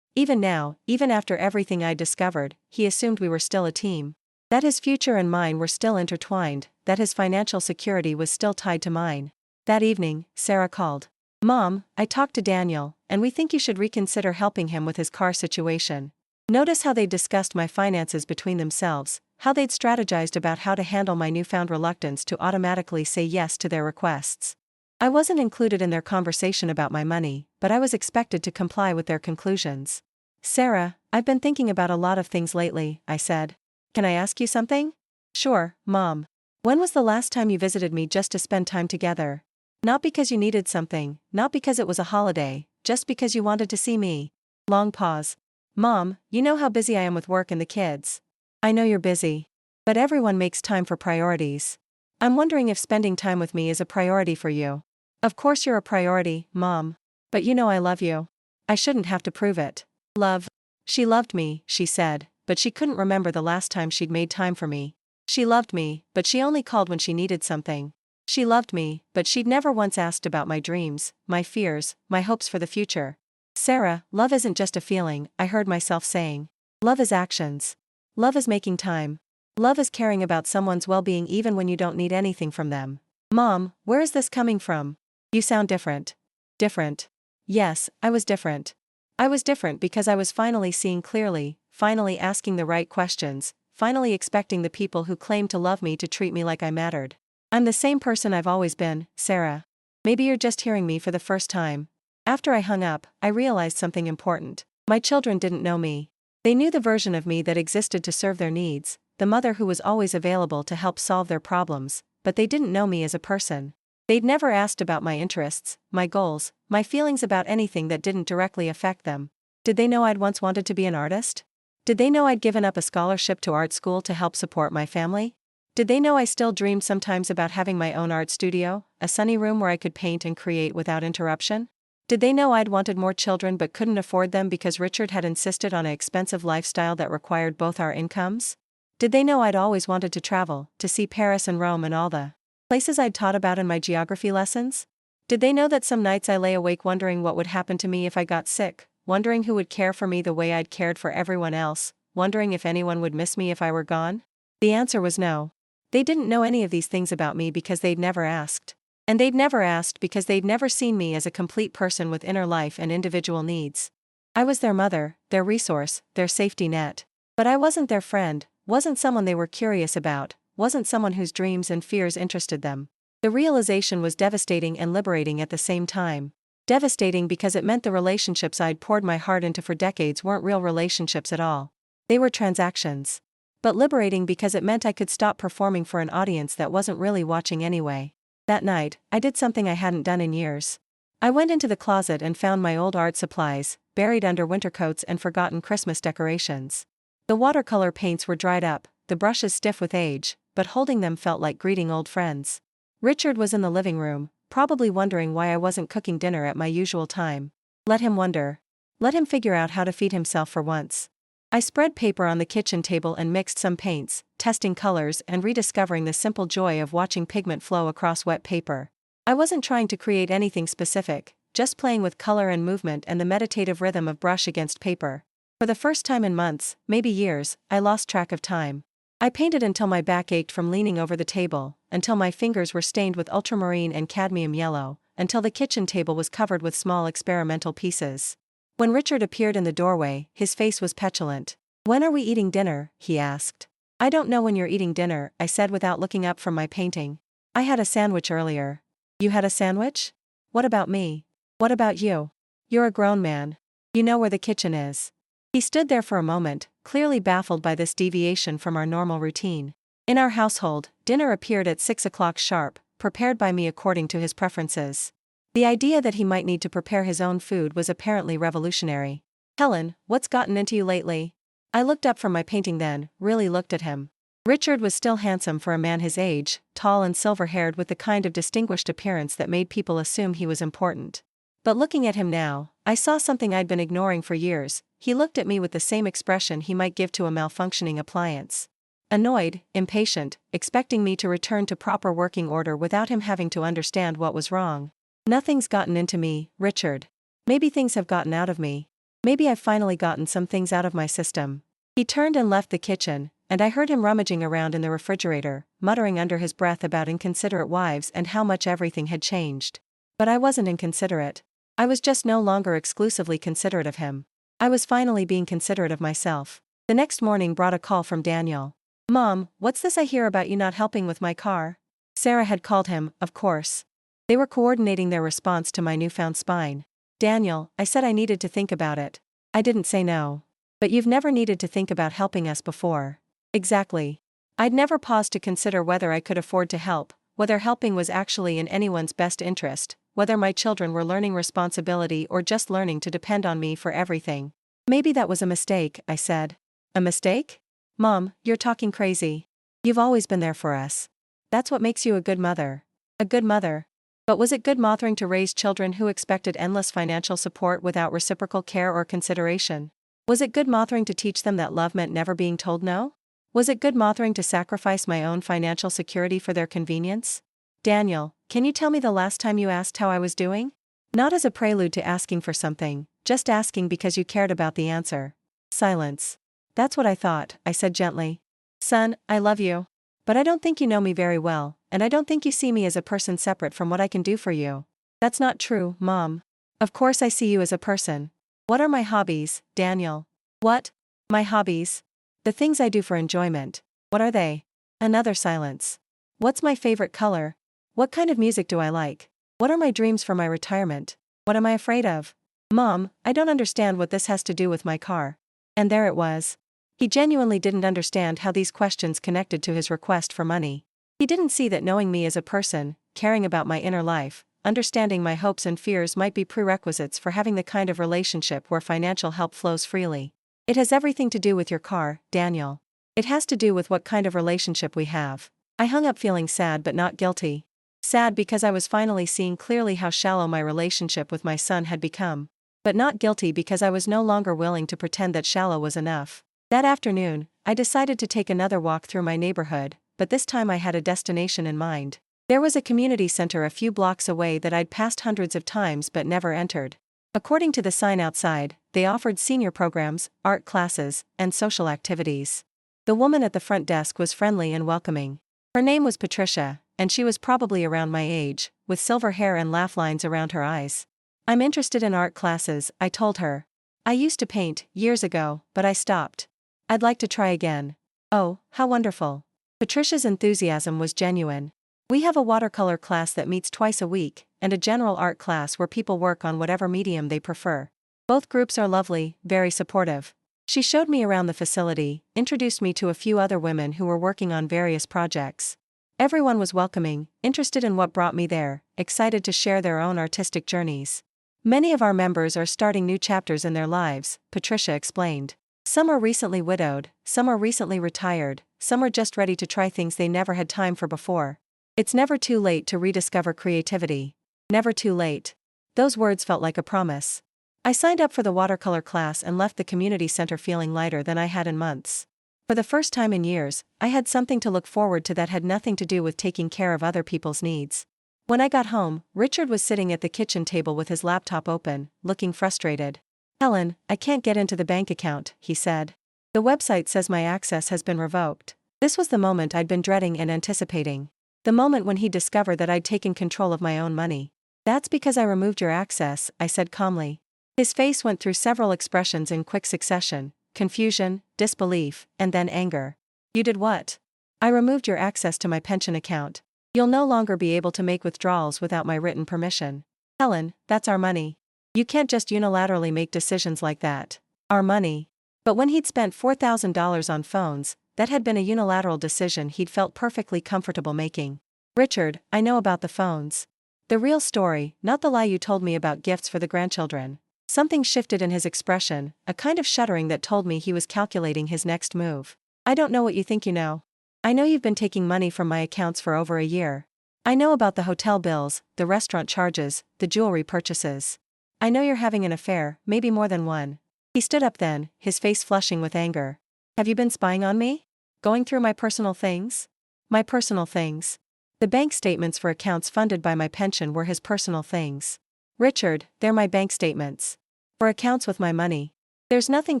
Even now, even after everything I'd discovered, he assumed we were still a team. That his future and mine were still intertwined, that his financial security was still tied to mine." That evening, Sarah called. "Mom, I talked to Daniel, and we think you should reconsider helping him with his car situation." Notice how they discussed my finances between themselves, how they'd strategized about how to handle my newfound reluctance to automatically say yes to their requests. I wasn't included in their conversation about my money, but I was expected to comply with their conclusions. "Sarah, I've been thinking about a lot of things lately," I said. "Can I ask you something?" "Sure, Mom." "When was the last time you visited me just to spend time together? Not because you needed something, not because it was a holiday, just because you wanted to see me." Long pause. "Mom, you know how busy I am with work and the kids." "I know you're busy. But everyone makes time for priorities. I'm wondering if spending time with me is a priority for you." "Of course you're a priority, Mom. But you know I love you. I shouldn't have to prove it." "Love." She loved me, she said, but she couldn't remember the last time she'd made time for me. She loved me, but she only called when she needed something. She loved me, but she'd never once asked about my dreams, my fears, my hopes for the future. "Sarah, love isn't just a feeling," I heard myself saying. "Love is actions. Love is making time. Love is caring about someone's well-being even when you don't need anything from them." "Mom, where is this coming from? You sound different." "Different?" Yes, I was different. I was different because I was finally seeing clearly, finally asking the right questions, finally expecting the people who claimed to love me to treat me like I mattered. "I'm the same person I've always been, Sarah. Maybe you're just hearing me for the first time." After I hung up, I realized something important. My children didn't know me. They knew the version of me that existed to serve their needs, the mother who was always available to help solve their problems, but they didn't know me as a person. They'd never asked about my interests, my goals, my feelings about anything that didn't directly affect them. Did they know I'd once wanted to be an artist? Did they know I'd given up a scholarship to art school to help support my family? Did they know I still dreamed sometimes about having my own art studio, a sunny room where I could paint and create without interruption? Did they know I'd wanted more children but couldn't afford them because Richard had insisted on an expensive lifestyle that required both our incomes? Did they know I'd always wanted to travel, to see Paris and Rome and all the places I'd taught about in my geography lessons? Did they know that some nights I lay awake wondering what would happen to me if I got sick, wondering who would care for me the way I'd cared for everyone else, wondering if anyone would miss me if I were gone? The answer was no. They didn't know any of these things about me because they'd never asked. And they'd never asked because they'd never seen me as a complete person with inner life and individual needs. I was their mother, their resource, their safety net. But I wasn't their friend, wasn't someone they were curious about, wasn't someone whose dreams and fears interested them. The realization was devastating and liberating at the same time. Devastating because it meant the relationships I'd poured my heart into for decades weren't real relationships at all. They were transactions. But liberating because it meant I could stop performing for an audience that wasn't really watching anyway. That night, I did something I hadn't done in years. I went into the closet and found my old art supplies, buried under winter coats and forgotten Christmas decorations. The watercolor paints were dried up, the brushes stiff with age, but holding them felt like greeting old friends. Richard was in the living room, probably wondering why I wasn't cooking dinner at my usual time. Let him wonder. Let him figure out how to feed himself for once. I spread paper on the kitchen table and mixed some paints, testing colors and rediscovering the simple joy of watching pigment flow across wet paper. I wasn't trying to create anything specific, just playing with color and movement and the meditative rhythm of brush against paper. For the first time in months, maybe years, I lost track of time. I painted until my back ached from leaning over the table, until my fingers were stained with ultramarine and cadmium yellow, until the kitchen table was covered with small experimental pieces. When Richard appeared in the doorway, his face was petulant. "When are we eating dinner?" he asked. "I don't know when you're eating dinner," I said without looking up from my painting. "I had a sandwich earlier." "You had a sandwich? What about me? What about you? You're a grown man. You know where the kitchen is." He stood there for a moment, clearly baffled by this deviation from our normal routine. In our household, dinner appeared at 6 o'clock sharp, prepared by me according to his preferences. The idea that he might need to prepare his own food was apparently revolutionary. "Helen, what's gotten into you lately?" I looked up from my painting then, really looked at him. Richard was still handsome for a man his age, tall and silver-haired with the kind of distinguished appearance that made people assume he was important. But looking at him now, I saw something I'd been ignoring for years. He looked at me with the same expression he might give to a malfunctioning appliance. Annoyed, impatient, expecting me to return to proper working order without him having to understand what was wrong. "Nothing's gotten into me, Richard. Maybe things have gotten out of me. Maybe I've finally gotten some things out of my system." He turned and left the kitchen, and I heard him rummaging around in the refrigerator, muttering under his breath about inconsiderate wives and how much everything had changed. But I wasn't inconsiderate. I was just no longer exclusively considerate of him. I was finally being considerate of myself. The next morning brought a call from Daniel. "Mom, what's this I hear about you not helping with my car?" Sarah had called him, of course. They were coordinating their response to my newfound spine. "Daniel, I said I needed to think about it. I didn't say no. But you've never needed to think about helping us before." "Exactly. I'd never paused to consider whether I could afford to help, whether helping was actually in anyone's best interest, whether my children were learning responsibility or just learning to depend on me for everything." "Maybe that was a mistake," I said. "A mistake? Mom, you're talking crazy. You've always been there for us. That's what makes you a good mother." "A good mother? But was it good mothering to raise children who expected endless financial support without reciprocal care or consideration? Was it good mothering to teach them that love meant never being told no? Was it good mothering to sacrifice my own financial security for their convenience?" "Daniel, can you tell me the last time you asked how I was doing?" Not as a prelude to asking for something, just asking because you cared about the answer. Silence. "That's what I thought," I said gently. "Son, I love you. But I don't think you know me very well, and I don't think you see me as a person separate from what I can do for you." "That's not true, Mom. Of course I see you as a person. What are my hobbies, Daniel?" "What? My hobbies? The things I do for enjoyment. What are they?" Another silence. "What's my favorite color? What kind of music do I like? What are my dreams for my retirement? What am I afraid of?" "Mom, I don't understand what this has to do with my car." And there it was. He genuinely didn't understand how these questions connected to his request for money. He didn't see that knowing me as a person, caring about my inner life, understanding my hopes and fears might be prerequisites for having the kind of relationship where financial help flows freely. "It has everything to do with your car, Daniel. It has to do with what kind of relationship we have." I hung up feeling sad but not guilty. Sad because I was finally seeing clearly how shallow my relationship with my son had become. But not guilty because I was no longer willing to pretend that shallow was enough. That afternoon, I decided to take another walk through my neighborhood, but this time I had a destination in mind. There was a community center a few blocks away that I'd passed hundreds of times but never entered. According to the sign outside, they offered senior programs, art classes, and social activities. The woman at the front desk was friendly and welcoming. Her name was Patricia, and she was probably around my age, with silver hair and laugh lines around her eyes. I'm interested in art classes, I told her. I used to paint, years ago, but I stopped. I'd like to try again. Oh, how wonderful. Patricia's enthusiasm was genuine. We have a watercolor class that meets twice a week, and a general art class where people work on whatever medium they prefer. Both groups are lovely, very supportive. She showed me around the facility, introduced me to a few other women who were working on various projects. Everyone was welcoming, interested in what brought me there, excited to share their own artistic journeys. Many of our members are starting new chapters in their lives, Patricia explained. Some are recently widowed, some are recently retired, some are just ready to try things they never had time for before. It's never too late to rediscover creativity. Never too late. Those words felt like a promise. I signed up for the watercolor class and left the community center feeling lighter than I had in months. For the first time in years, I had something to look forward to that had nothing to do with taking care of other people's needs. When I got home, Richard was sitting at the kitchen table with his laptop open, looking frustrated. "Helen, I can't get into the bank account," he said. "The website says my access has been revoked." This was the moment I'd been dreading and anticipating. The moment when he'd discovered that I'd taken control of my own money. "That's because I removed your access," I said calmly. His face went through several expressions in quick succession: confusion, disbelief, and then anger. "You did what?" "I removed your access to my pension account. You'll no longer be able to make withdrawals without my written permission." "Helen, that's our money. You can't just unilaterally make decisions like that." "Our money." But when he'd spent $4,000 on phones, that had been a unilateral decision he'd felt perfectly comfortable making. "Richard, I know about the phones. The real story, not the lie you told me about gifts for the grandchildren." Something shifted in his expression, a kind of shuddering that told me he was calculating his next move. "I don't know what you think you know. I know you've been taking money from my accounts for over a year. I know about the hotel bills, the restaurant charges, the jewelry purchases. I know you're having an affair, maybe more than one." He stood up then, his face flushing with anger. "Have you been spying on me? Going through my personal things?" "My personal things." The bank statements for accounts funded by my pension were his personal things. "Richard, they're my bank statements. For accounts with my money. There's nothing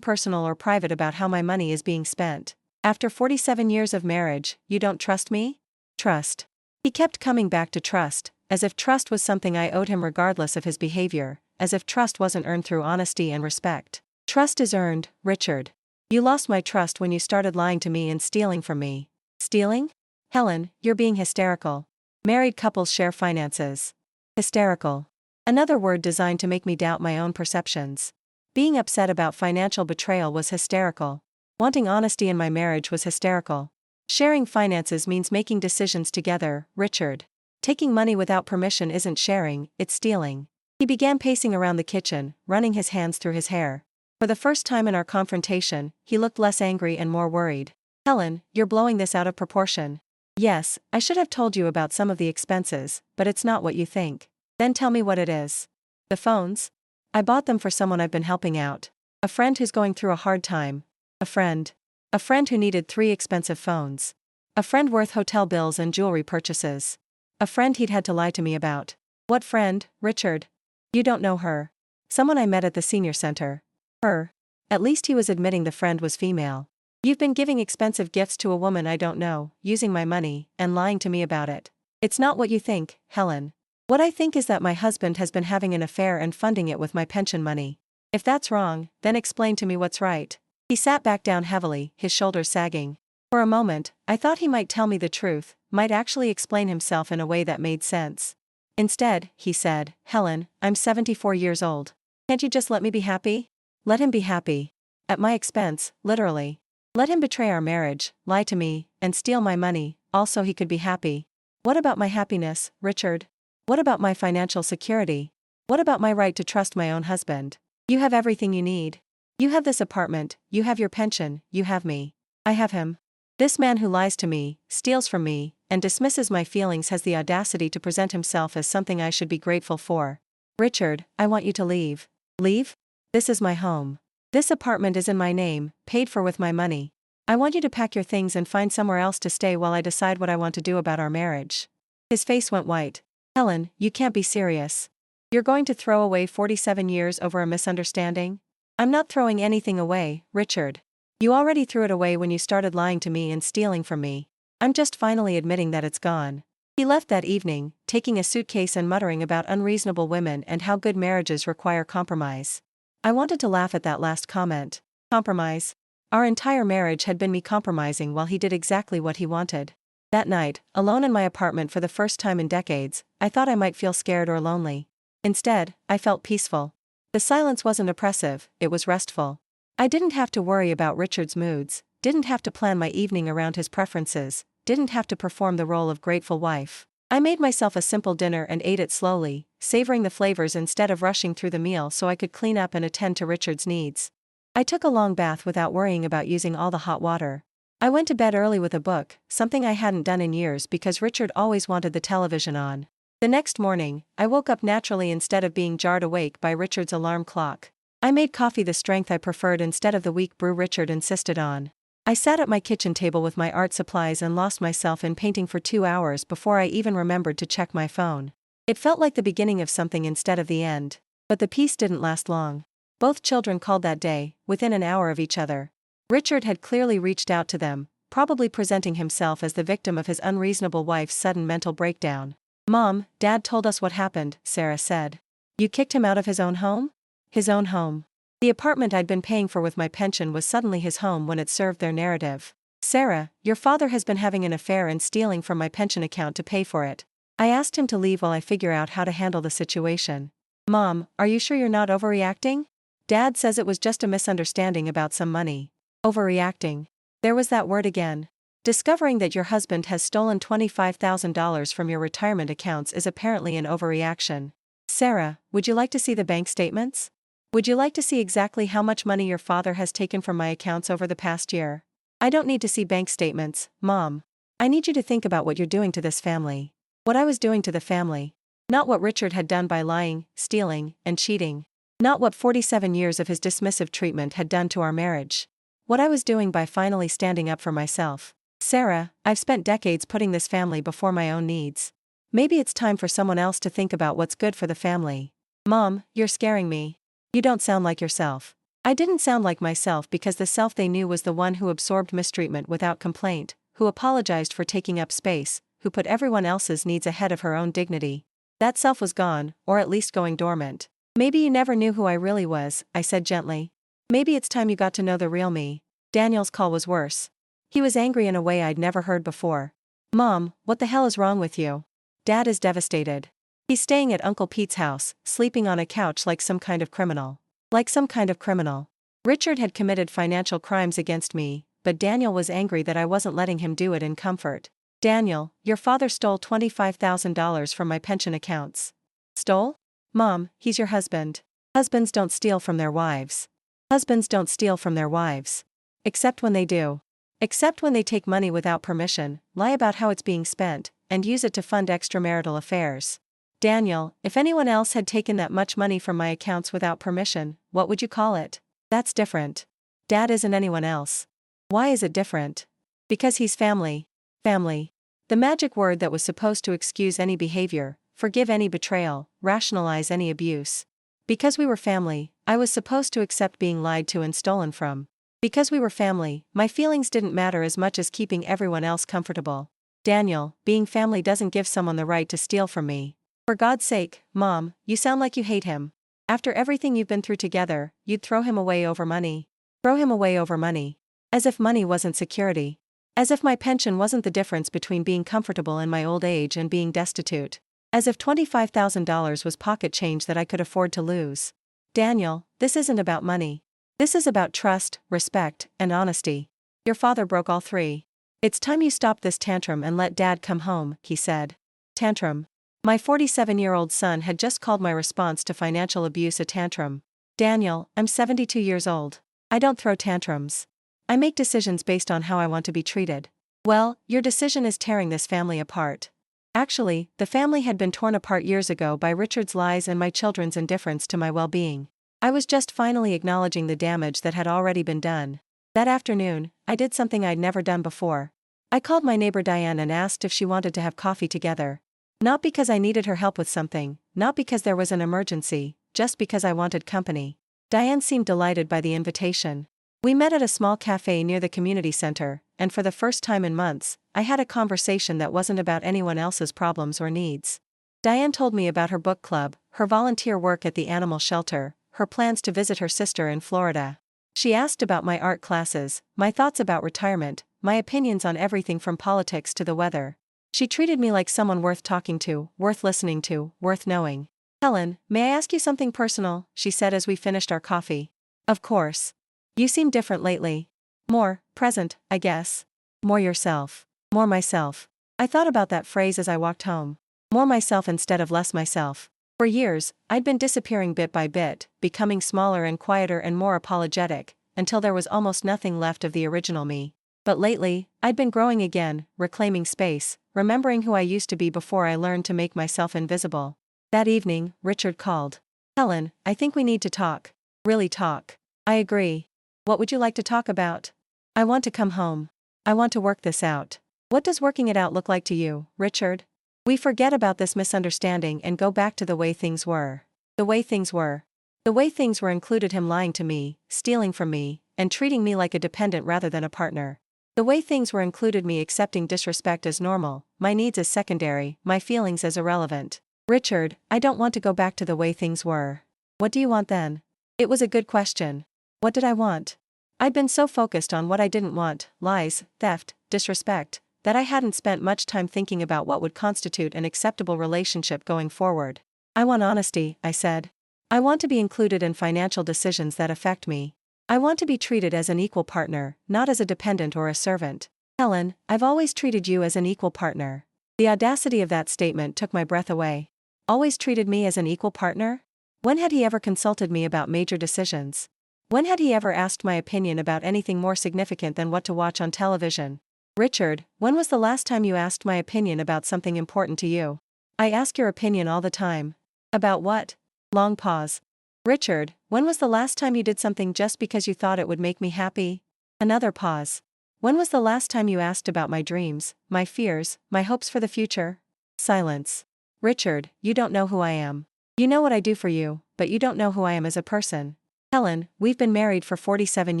personal or private about how my money is being spent. After 47 years of marriage, you don't trust me?" "Trust." He kept coming back to trust, as if trust was something I owed him regardless of his behavior, as if trust wasn't earned through honesty and respect. "Trust is earned, Richard. You lost my trust when you started lying to me and stealing from me." "Stealing?" "Helen, you're being hysterical. Married couples share finances." "Hysterical." Another word designed to make me doubt my own perceptions. Being upset about financial betrayal was hysterical. Wanting honesty in my marriage was hysterical. Sharing finances means making decisions together, Richard. Taking money without permission isn't sharing, it's stealing. He began pacing around the kitchen, running his hands through his hair. For the first time in our confrontation, he looked less angry and more worried. "Helen, you're blowing this out of proportion." "Yes, I should have told you about some of the expenses, but it's not what you think." "Then tell me what it is." "The phones? I bought them for someone I've been helping out. A friend who's going through a hard time. A friend. A friend who needed 3 expensive phones. A friend worth hotel bills and jewelry purchases. A friend he'd had to lie to me about." "What friend, Richard?" "You don't know her. Someone I met at the senior center." "Her?" At least he was admitting the friend was female. "You've been giving expensive gifts to a woman I don't know, using my money, and lying to me about it." "It's not what you think, Helen. What I think is that my husband has been having an affair and funding it with my pension money. If that's wrong, then explain to me what's right." He sat back down heavily, his shoulders sagging. For a moment, I thought he might tell me the truth, might actually explain himself in a way that made sense. Instead, he said, "Helen, I'm 74 years old. Can't you just let me be happy?" "Let him be happy. At my expense, literally. Let him betray our marriage, lie to me, and steal my money, all so he could be happy. What about my happiness, Richard? What about my financial security? What about my right to trust my own husband? You have everything you need. You have this apartment, you have your pension, you have me. I have him. This man who lies to me, steals from me, and dismisses my feelings has the audacity to present himself as something I should be grateful for. Richard, I want you to leave." "Leave? This is my home. This apartment is in my name, paid for with my money. I want you to pack your things and find somewhere else to stay while I decide what I want to do about our marriage." His face went white. "Helen, you can't be serious. You're going to throw away 47 years over a misunderstanding?" I'm not throwing anything away, Richard. You already threw it away when you started lying to me and stealing from me. I'm just finally admitting that it's gone. He left that evening, taking a suitcase and muttering about unreasonable women and how good marriages require compromise. I wanted to laugh at that last comment. Compromise? Our entire marriage had been me compromising while he did exactly what he wanted. That night, alone in my apartment for the first time in decades, I thought I might feel scared or lonely. Instead, I felt peaceful. The silence wasn't oppressive, it was restful. I didn't have to worry about Richard's moods, didn't have to plan my evening around his preferences, didn't have to perform the role of grateful wife. I made myself a simple dinner and ate it slowly, savoring the flavors instead of rushing through the meal so I could clean up and attend to Richard's needs. I took a long bath without worrying about using all the hot water. I went to bed early with a book, something I hadn't done in years because Richard always wanted the television on. The next morning, I woke up naturally instead of being jarred awake by Richard's alarm clock. I made coffee the strength I preferred instead of the weak brew Richard insisted on. I sat at my kitchen table with my art supplies and lost myself in painting for 2 hours before I even remembered to check my phone. It felt like the beginning of something instead of the end. But the peace didn't last long. Both children called that day, within an hour of each other. Richard had clearly reached out to them, probably presenting himself as the victim of his unreasonable wife's sudden mental breakdown. "Mom, Dad told us what happened," Sarah said. "You kicked him out of his own home?" His own home. The apartment I'd been paying for with my pension was suddenly his home when it served their narrative. "Sarah, your father has been having an affair and stealing from my pension account to pay for it. I asked him to leave while I figure out how to handle the situation." "Mom, are you sure you're not overreacting?" "Dad says it was just a misunderstanding about some money." Overreacting. There was that word again. Discovering that your husband has stolen $25,000 from your retirement accounts is apparently an overreaction. "Sarah, would you like to see the bank statements? Would you like to see exactly how much money your father has taken from my accounts over the past year?" "I don't need to see bank statements, Mom. I need you to think about what you're doing to this family." What I was doing to the family. Not what Richard had done by lying, stealing, and cheating. Not what 47 years of his dismissive treatment had done to our marriage. What I was doing by finally standing up for myself. "Sarah, I've spent decades putting this family before my own needs. Maybe it's time for someone else to think about what's good for the family." "Mom, you're scaring me. You don't sound like yourself." I didn't sound like myself because the self they knew was the one who absorbed mistreatment without complaint, who apologized for taking up space, who put everyone else's needs ahead of her own dignity. That self was gone, or at least going dormant. "Maybe you never knew who I really was," I said gently. "Maybe it's time you got to know the real me." Daniel's call was worse. He was angry in a way I'd never heard before. "Mom, what the hell is wrong with you?" "Dad is devastated. He's staying at Uncle Pete's house, sleeping on a couch like some kind of criminal." Like some kind of criminal. Richard had committed financial crimes against me, but Daniel was angry that I wasn't letting him do it in comfort. "Daniel, your father stole $25,000 from my pension accounts." "Stole?" "Mom, he's your husband. Husbands don't steal from their wives. Husbands don't steal from their wives. Except when they do. Except when they take money without permission, lie about how it's being spent, and use it to fund extramarital affairs." "Daniel, if anyone else had taken that much money from my accounts without permission, what would you call it?" "That's different. Dad isn't anyone else." "Why is it different?" "Because he's family." Family. The magic word that was supposed to excuse any behavior, forgive any betrayal, rationalize any abuse. Because we were family, I was supposed to accept being lied to and stolen from. Because we were family, my feelings didn't matter as much as keeping everyone else comfortable. "Daniel, being family doesn't give someone the right to steal from me." "For God's sake, Mom, you sound like you hate him. After everything you've been through together, you'd throw him away over money." "Throw him away over money." As if money wasn't security. As if my pension wasn't the difference between being comfortable in my old age and being destitute. As if $25,000 was pocket change that I could afford to lose. "Daniel, this isn't about money. This is about trust, respect, and honesty. Your father broke all three. It's time you stopped this tantrum and let Dad come home," he said. Tantrum. My 47-year-old son had just called my response to financial abuse a tantrum. "Daniel, I'm 72 years old. I don't throw tantrums. I make decisions based on how I want to be treated." "Well, your decision is tearing this family apart." Actually, the family had been torn apart years ago by Richard's lies and my children's indifference to my well-being. I was just finally acknowledging the damage that had already been done. That afternoon, I did something I'd never done before. I called my neighbor Diane and asked if she wanted to have coffee together. Not because I needed her help with something, not because there was an emergency, just because I wanted company. Diane seemed delighted by the invitation. We met at a small cafe near the community center, and for the first time in months, I had a conversation that wasn't about anyone else's problems or needs. Diane told me about her book club, her volunteer work at the animal shelter, her plans to visit her sister in Florida. She asked about my art classes, my thoughts about retirement, my opinions on everything from politics to the weather. She treated me like someone worth talking to, worth listening to, worth knowing. "Helen, may I ask you something personal?" she said as we finished our coffee. "Of course. You seem different lately. More present, I guess. More yourself." More myself. I thought about that phrase as I walked home. More myself instead of less myself. For years, I'd been disappearing bit by bit, becoming smaller and quieter and more apologetic, until there was almost nothing left of the original me. But lately, I'd been growing again, reclaiming space, remembering who I used to be before I learned to make myself invisible. That evening, Richard called. "Helen, I think we need to talk. Really talk." "I agree. What would you like to talk about?" "I want to come home. I want to work this out." "What does working it out look like to you, Richard?" We forget about this misunderstanding and go back to the way things were. The way things were. The way things were included him lying to me, stealing from me, and treating me like a dependent rather than a partner. The way things were included me accepting disrespect as normal, my needs as secondary, my feelings as irrelevant. "Richard, I don't want to go back to the way things were." "What do you want then?" It was a good question. What did I want? I'd been so focused on what I didn't want, lies, theft, disrespect, that I hadn't spent much time thinking about what would constitute an acceptable relationship going forward. "I want honesty," I said. "I want to be included in financial decisions that affect me. I want to be treated as an equal partner, not as a dependent or a servant." "Helen, I've always treated you as an equal partner." The audacity of that statement took my breath away. Always treated me as an equal partner? When had he ever consulted me about major decisions? When had he ever asked my opinion about anything more significant than what to watch on television? "Richard, when was the last time you asked my opinion about something important to you?" "I ask your opinion all the time." "About what?" Long pause. "Richard, when was the last time you did something just because you thought it would make me happy?" Another pause. "When was the last time you asked about my dreams, my fears, my hopes for the future?" Silence. "Richard, you don't know who I am. You know what I do for you, but you don't know who I am as a person." "Helen, we've been married for 47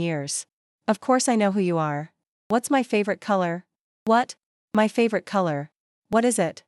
years. Of course I know who you are. What's my favorite color?" "What? My favorite color? What is it?"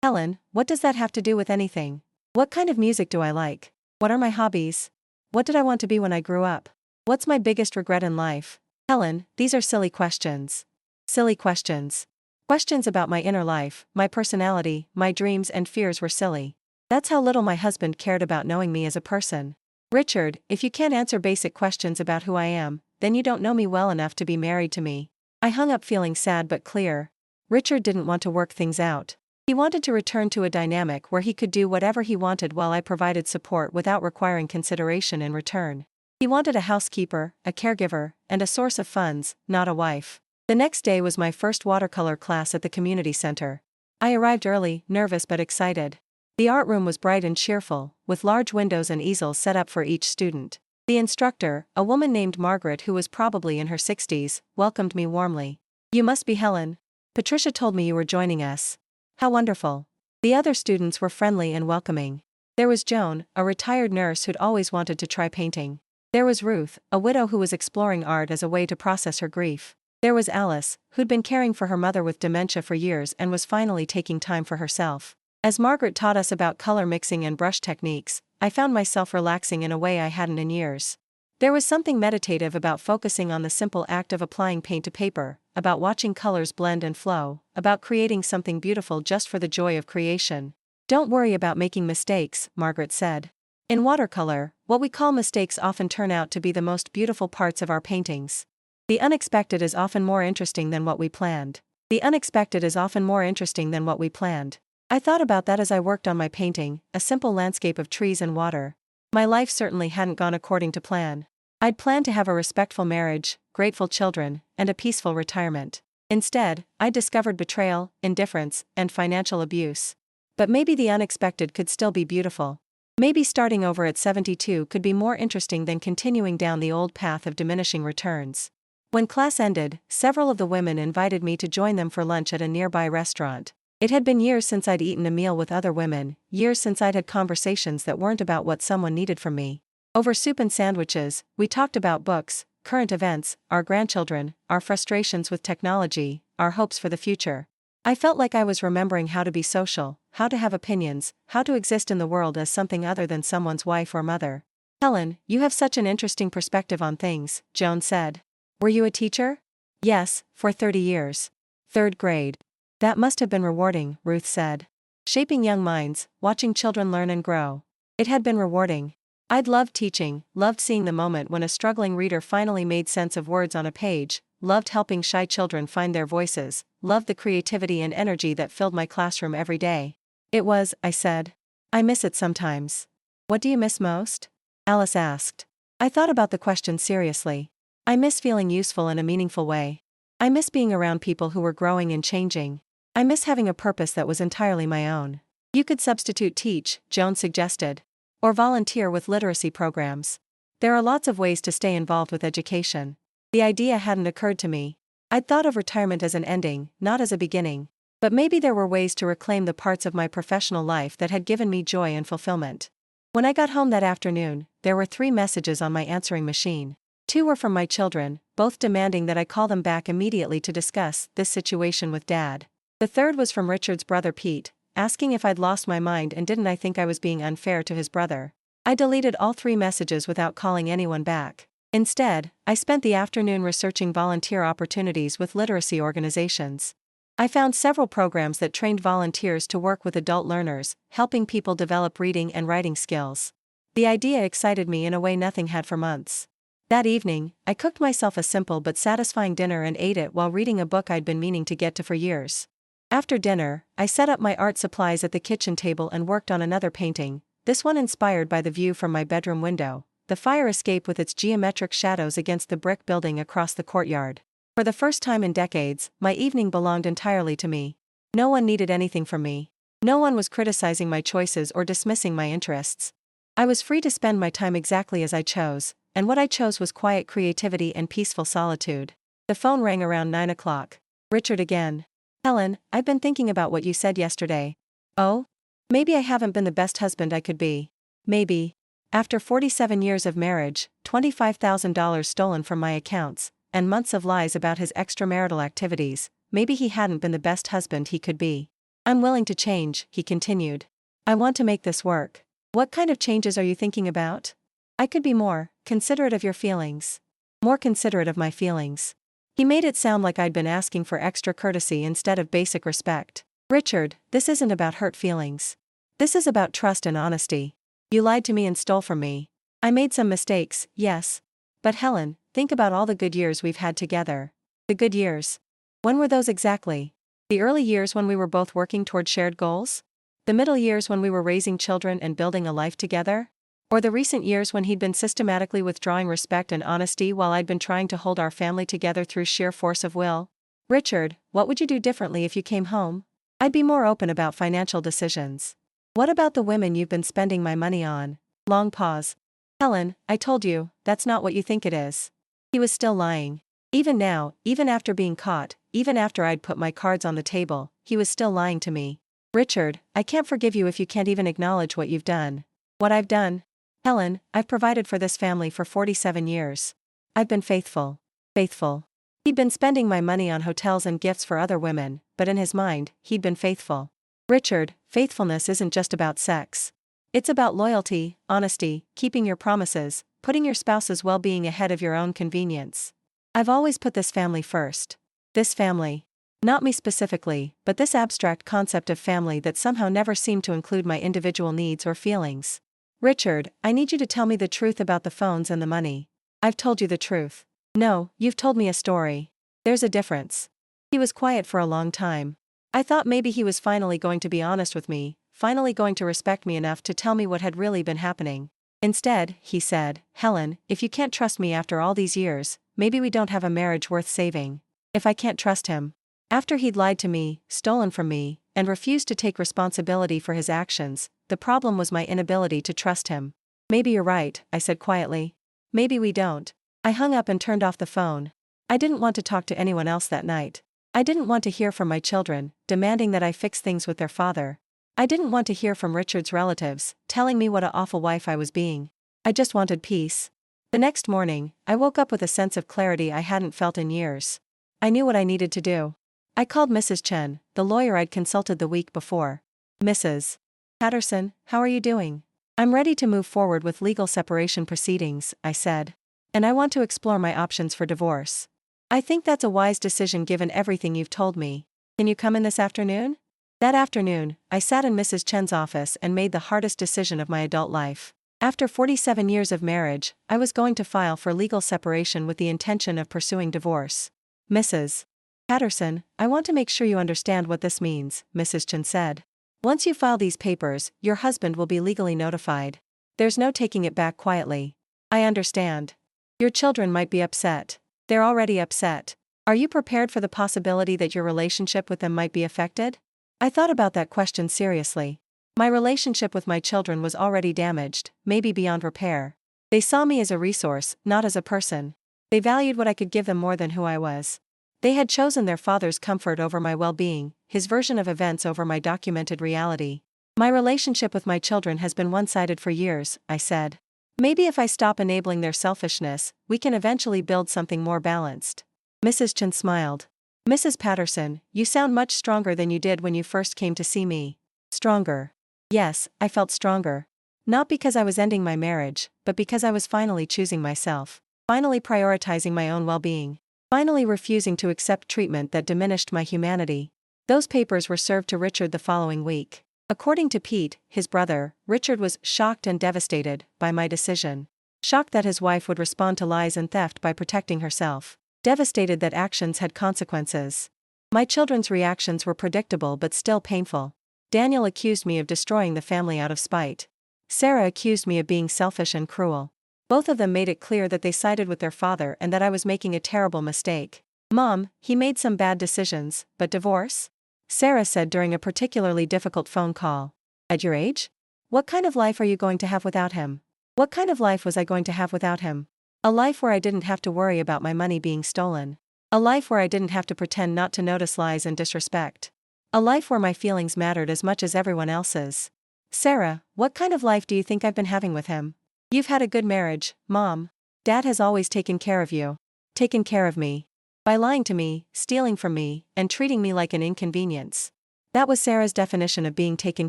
"Helen, what does that have to do with anything? What kind of music do I like? What are my hobbies? What did I want to be when I grew up? What's my biggest regret in life?" "Helen, these are silly questions." Silly questions. Questions about my inner life, my personality, my dreams and fears were silly. That's how little my husband cared about knowing me as a person. "Richard, if you can't answer basic questions about who I am, then you don't know me well enough to be married to me." I hung up feeling sad but clear. Richard didn't want to work things out. He wanted to return to a dynamic where he could do whatever he wanted while I provided support without requiring consideration in return. He wanted a housekeeper, a caregiver, and a source of funds, not a wife. The next day was my first watercolor class at the community center. I arrived early, nervous but excited. The art room was bright and cheerful, with large windows and easels set up for each student. The instructor, a woman named Margaret who was probably in her 60s, welcomed me warmly. "You must be Helen. Patricia told me you were joining us." "How wonderful." The other students were friendly and welcoming. There was Joan, a retired nurse who'd always wanted to try painting. There was Ruth, a widow who was exploring art as a way to process her grief. There was Alice, who'd been caring for her mother with dementia for years and was finally taking time for herself. As Margaret taught us about color mixing and brush techniques, I found myself relaxing in a way I hadn't in years. There was something meditative about focusing on the simple act of applying paint to paper, about watching colors blend and flow, about creating something beautiful just for the joy of creation. "Don't worry about making mistakes," Margaret said. In watercolor, what we call mistakes often turn out to be the most beautiful parts of our paintings. The unexpected is often more interesting than what we planned. The unexpected is often more interesting than what we planned. I thought about that as I worked on my painting, a simple landscape of trees and water. My life certainly hadn't gone according to plan. I'd planned to have a respectful marriage, grateful children, and a peaceful retirement. Instead, I discovered betrayal, indifference, and financial abuse. But maybe the unexpected could still be beautiful. Maybe starting over at 72 could be more interesting than continuing down the old path of diminishing returns. When class ended, several of the women invited me to join them for lunch at a nearby restaurant. It had been years since I'd eaten a meal with other women, years since I'd had conversations that weren't about what someone needed from me. Over soup and sandwiches, we talked about books, current events, our grandchildren, our frustrations with technology, our hopes for the future. I felt like I was remembering how to be social, how to have opinions, how to exist in the world as something other than someone's wife or mother. Helen, you have such an interesting perspective on things, Joan said. Were you a teacher? Yes, for 30 years. Third grade. That must have been rewarding, Ruth said. Shaping young minds, watching children learn and grow. It had been rewarding. I'd loved teaching, loved seeing the moment when a struggling reader finally made sense of words on a page, loved helping shy children find their voices, loved the creativity and energy that filled my classroom every day. It was, I said. I miss it sometimes. What do you miss most? Alice asked. I thought about the question seriously. I miss feeling useful in a meaningful way. I miss being around people who were growing and changing. I miss having a purpose that was entirely my own. You could substitute teach, Joan suggested. Or volunteer with literacy programs. There are lots of ways to stay involved with education. The idea hadn't occurred to me. I'd thought of retirement as an ending, not as a beginning. But maybe there were ways to reclaim the parts of my professional life that had given me joy and fulfillment. When I got home that afternoon, there were 3 messages on my answering machine. 2 were from my children, both demanding that I call them back immediately to discuss this situation with Dad. The 3rd was from Richard's brother Pete, asking if I'd lost my mind and didn't I think I was being unfair to his brother. I deleted all 3 messages without calling anyone back. Instead, I spent the afternoon researching volunteer opportunities with literacy organizations. I found several programs that trained volunteers to work with adult learners, helping people develop reading and writing skills. The idea excited me in a way nothing had for months. That evening, I cooked myself a simple but satisfying dinner and ate it while reading a book I'd been meaning to get to for years. After dinner, I set up my art supplies at the kitchen table and worked on another painting, this one inspired by the view from my bedroom window, the fire escape with its geometric shadows against the brick building across the courtyard. For the first time in decades, my evening belonged entirely to me. No one needed anything from me. No one was criticizing my choices or dismissing my interests. I was free to spend my time exactly as I chose, and what I chose was quiet creativity and peaceful solitude. The phone rang around 9 o'clock. Richard again. Helen, I've been thinking about what you said yesterday. Oh? Maybe I haven't been the best husband I could be. Maybe. After 47 years of marriage, $25,000 stolen from my accounts, and months of lies about his extramarital activities, maybe he hadn't been the best husband he could be. I'm willing to change, he continued. I want to make this work. What kind of changes are you thinking about? I could be more considerate of your feelings. More considerate of my feelings. He made it sound like I'd been asking for extra courtesy instead of basic respect. Richard, this isn't about hurt feelings. This is about trust and honesty. You lied to me and stole from me. I made some mistakes, yes. But Helen, think about all the good years we've had together. The good years. When were those exactly? The early years when we were both working toward shared goals? The middle years when we were raising children and building a life together? Or the recent years when he'd been systematically withdrawing respect and honesty while I'd been trying to hold our family together through sheer force of will? Richard, what would you do differently if you came home? I'd be more open about financial decisions. What about the women you've been spending my money on? Long pause. Helen, I told you, that's not what you think it is. He was still lying. Even now, even after being caught, even after I'd put my cards on the table, he was still lying to me. Richard, I can't forgive you if you can't even acknowledge what you've done. What I've done? Helen, I've provided for this family for 47 years. I've been faithful. Faithful. He'd been spending my money on hotels and gifts for other women, but in his mind, he'd been faithful. Richard, faithfulness isn't just about sex. It's about loyalty, honesty, keeping your promises, putting your spouse's well-being ahead of your own convenience. I've always put this family first. This family. Not me specifically, but this abstract concept of family that somehow never seemed to include my individual needs or feelings. Richard, I need you to tell me the truth about the phones and the money. I've told you the truth. No, you've told me a story. There's a difference. He was quiet for a long time. I thought maybe he was finally going to be honest with me, finally going to respect me enough to tell me what had really been happening. Instead, he said, Helen, if you can't trust me after all these years, maybe we don't have a marriage worth saving. If I can't trust him. After he'd lied to me, stolen from me, and refused to take responsibility for his actions, the problem was my inability to trust him. Maybe you're right, I said quietly. Maybe we don't. I hung up and turned off the phone. I didn't want to talk to anyone else that night. I didn't want to hear from my children, demanding that I fix things with their father. I didn't want to hear from Richard's relatives, telling me what an awful wife I was being. I just wanted peace. The next morning, I woke up with a sense of clarity I hadn't felt in years. I knew what I needed to do. I called Mrs. Chen, the lawyer I'd consulted the week before. Mrs. Patterson, how are you doing? I'm ready to move forward with legal separation proceedings, I said. And I want to explore my options for divorce. I think that's a wise decision given everything you've told me. Can you come in this afternoon? That afternoon, I sat in Mrs. Chen's office and made the hardest decision of my adult life. After 47 years of marriage, I was going to file for legal separation with the intention of pursuing divorce. Mrs. Patterson, I want to make sure you understand what this means, Mrs. Chen said. Once you file these papers, your husband will be legally notified. There's no taking it back quietly. I understand. Your children might be upset. They're already upset. Are you prepared for the possibility that your relationship with them might be affected? I thought about that question seriously. My relationship with my children was already damaged, maybe beyond repair. They saw me as a resource, not as a person. They valued what I could give them more than who I was. They had chosen their father's comfort over my well-being, his version of events over my documented reality. My relationship with my children has been one-sided for years, I said. Maybe if I stop enabling their selfishness, we can eventually build something more balanced. Mrs. Chen smiled. Mrs. Patterson, you sound much stronger than you did when you first came to see me. Stronger. Yes, I felt stronger. Not because I was ending my marriage, but because I was finally choosing myself. Finally prioritizing my own well-being. Finally refusing to accept treatment that diminished my humanity. Those papers were served to Richard the following week. According to Pete, his brother, Richard was shocked and devastated by my decision. Shocked that his wife would respond to lies and theft by protecting herself. Devastated that actions had consequences. My children's reactions were predictable but still painful. Daniel accused me of destroying the family out of spite. Sarah accused me of being selfish and cruel. Both of them made it clear that they sided with their father and that I was making a terrible mistake. Mom, he made some bad decisions, but divorce? Sarah said during a particularly difficult phone call. At your age? What kind of life are you going to have without him? What kind of life was I going to have without him? A life where I didn't have to worry about my money being stolen. A life where I didn't have to pretend not to notice lies and disrespect. A life where my feelings mattered as much as everyone else's. Sarah, what kind of life do you think I've been having with him? You've had a good marriage, Mom. Dad has always taken care of you. Taken care of me. By lying to me, stealing from me, and treating me like an inconvenience. That was Sarah's definition of being taken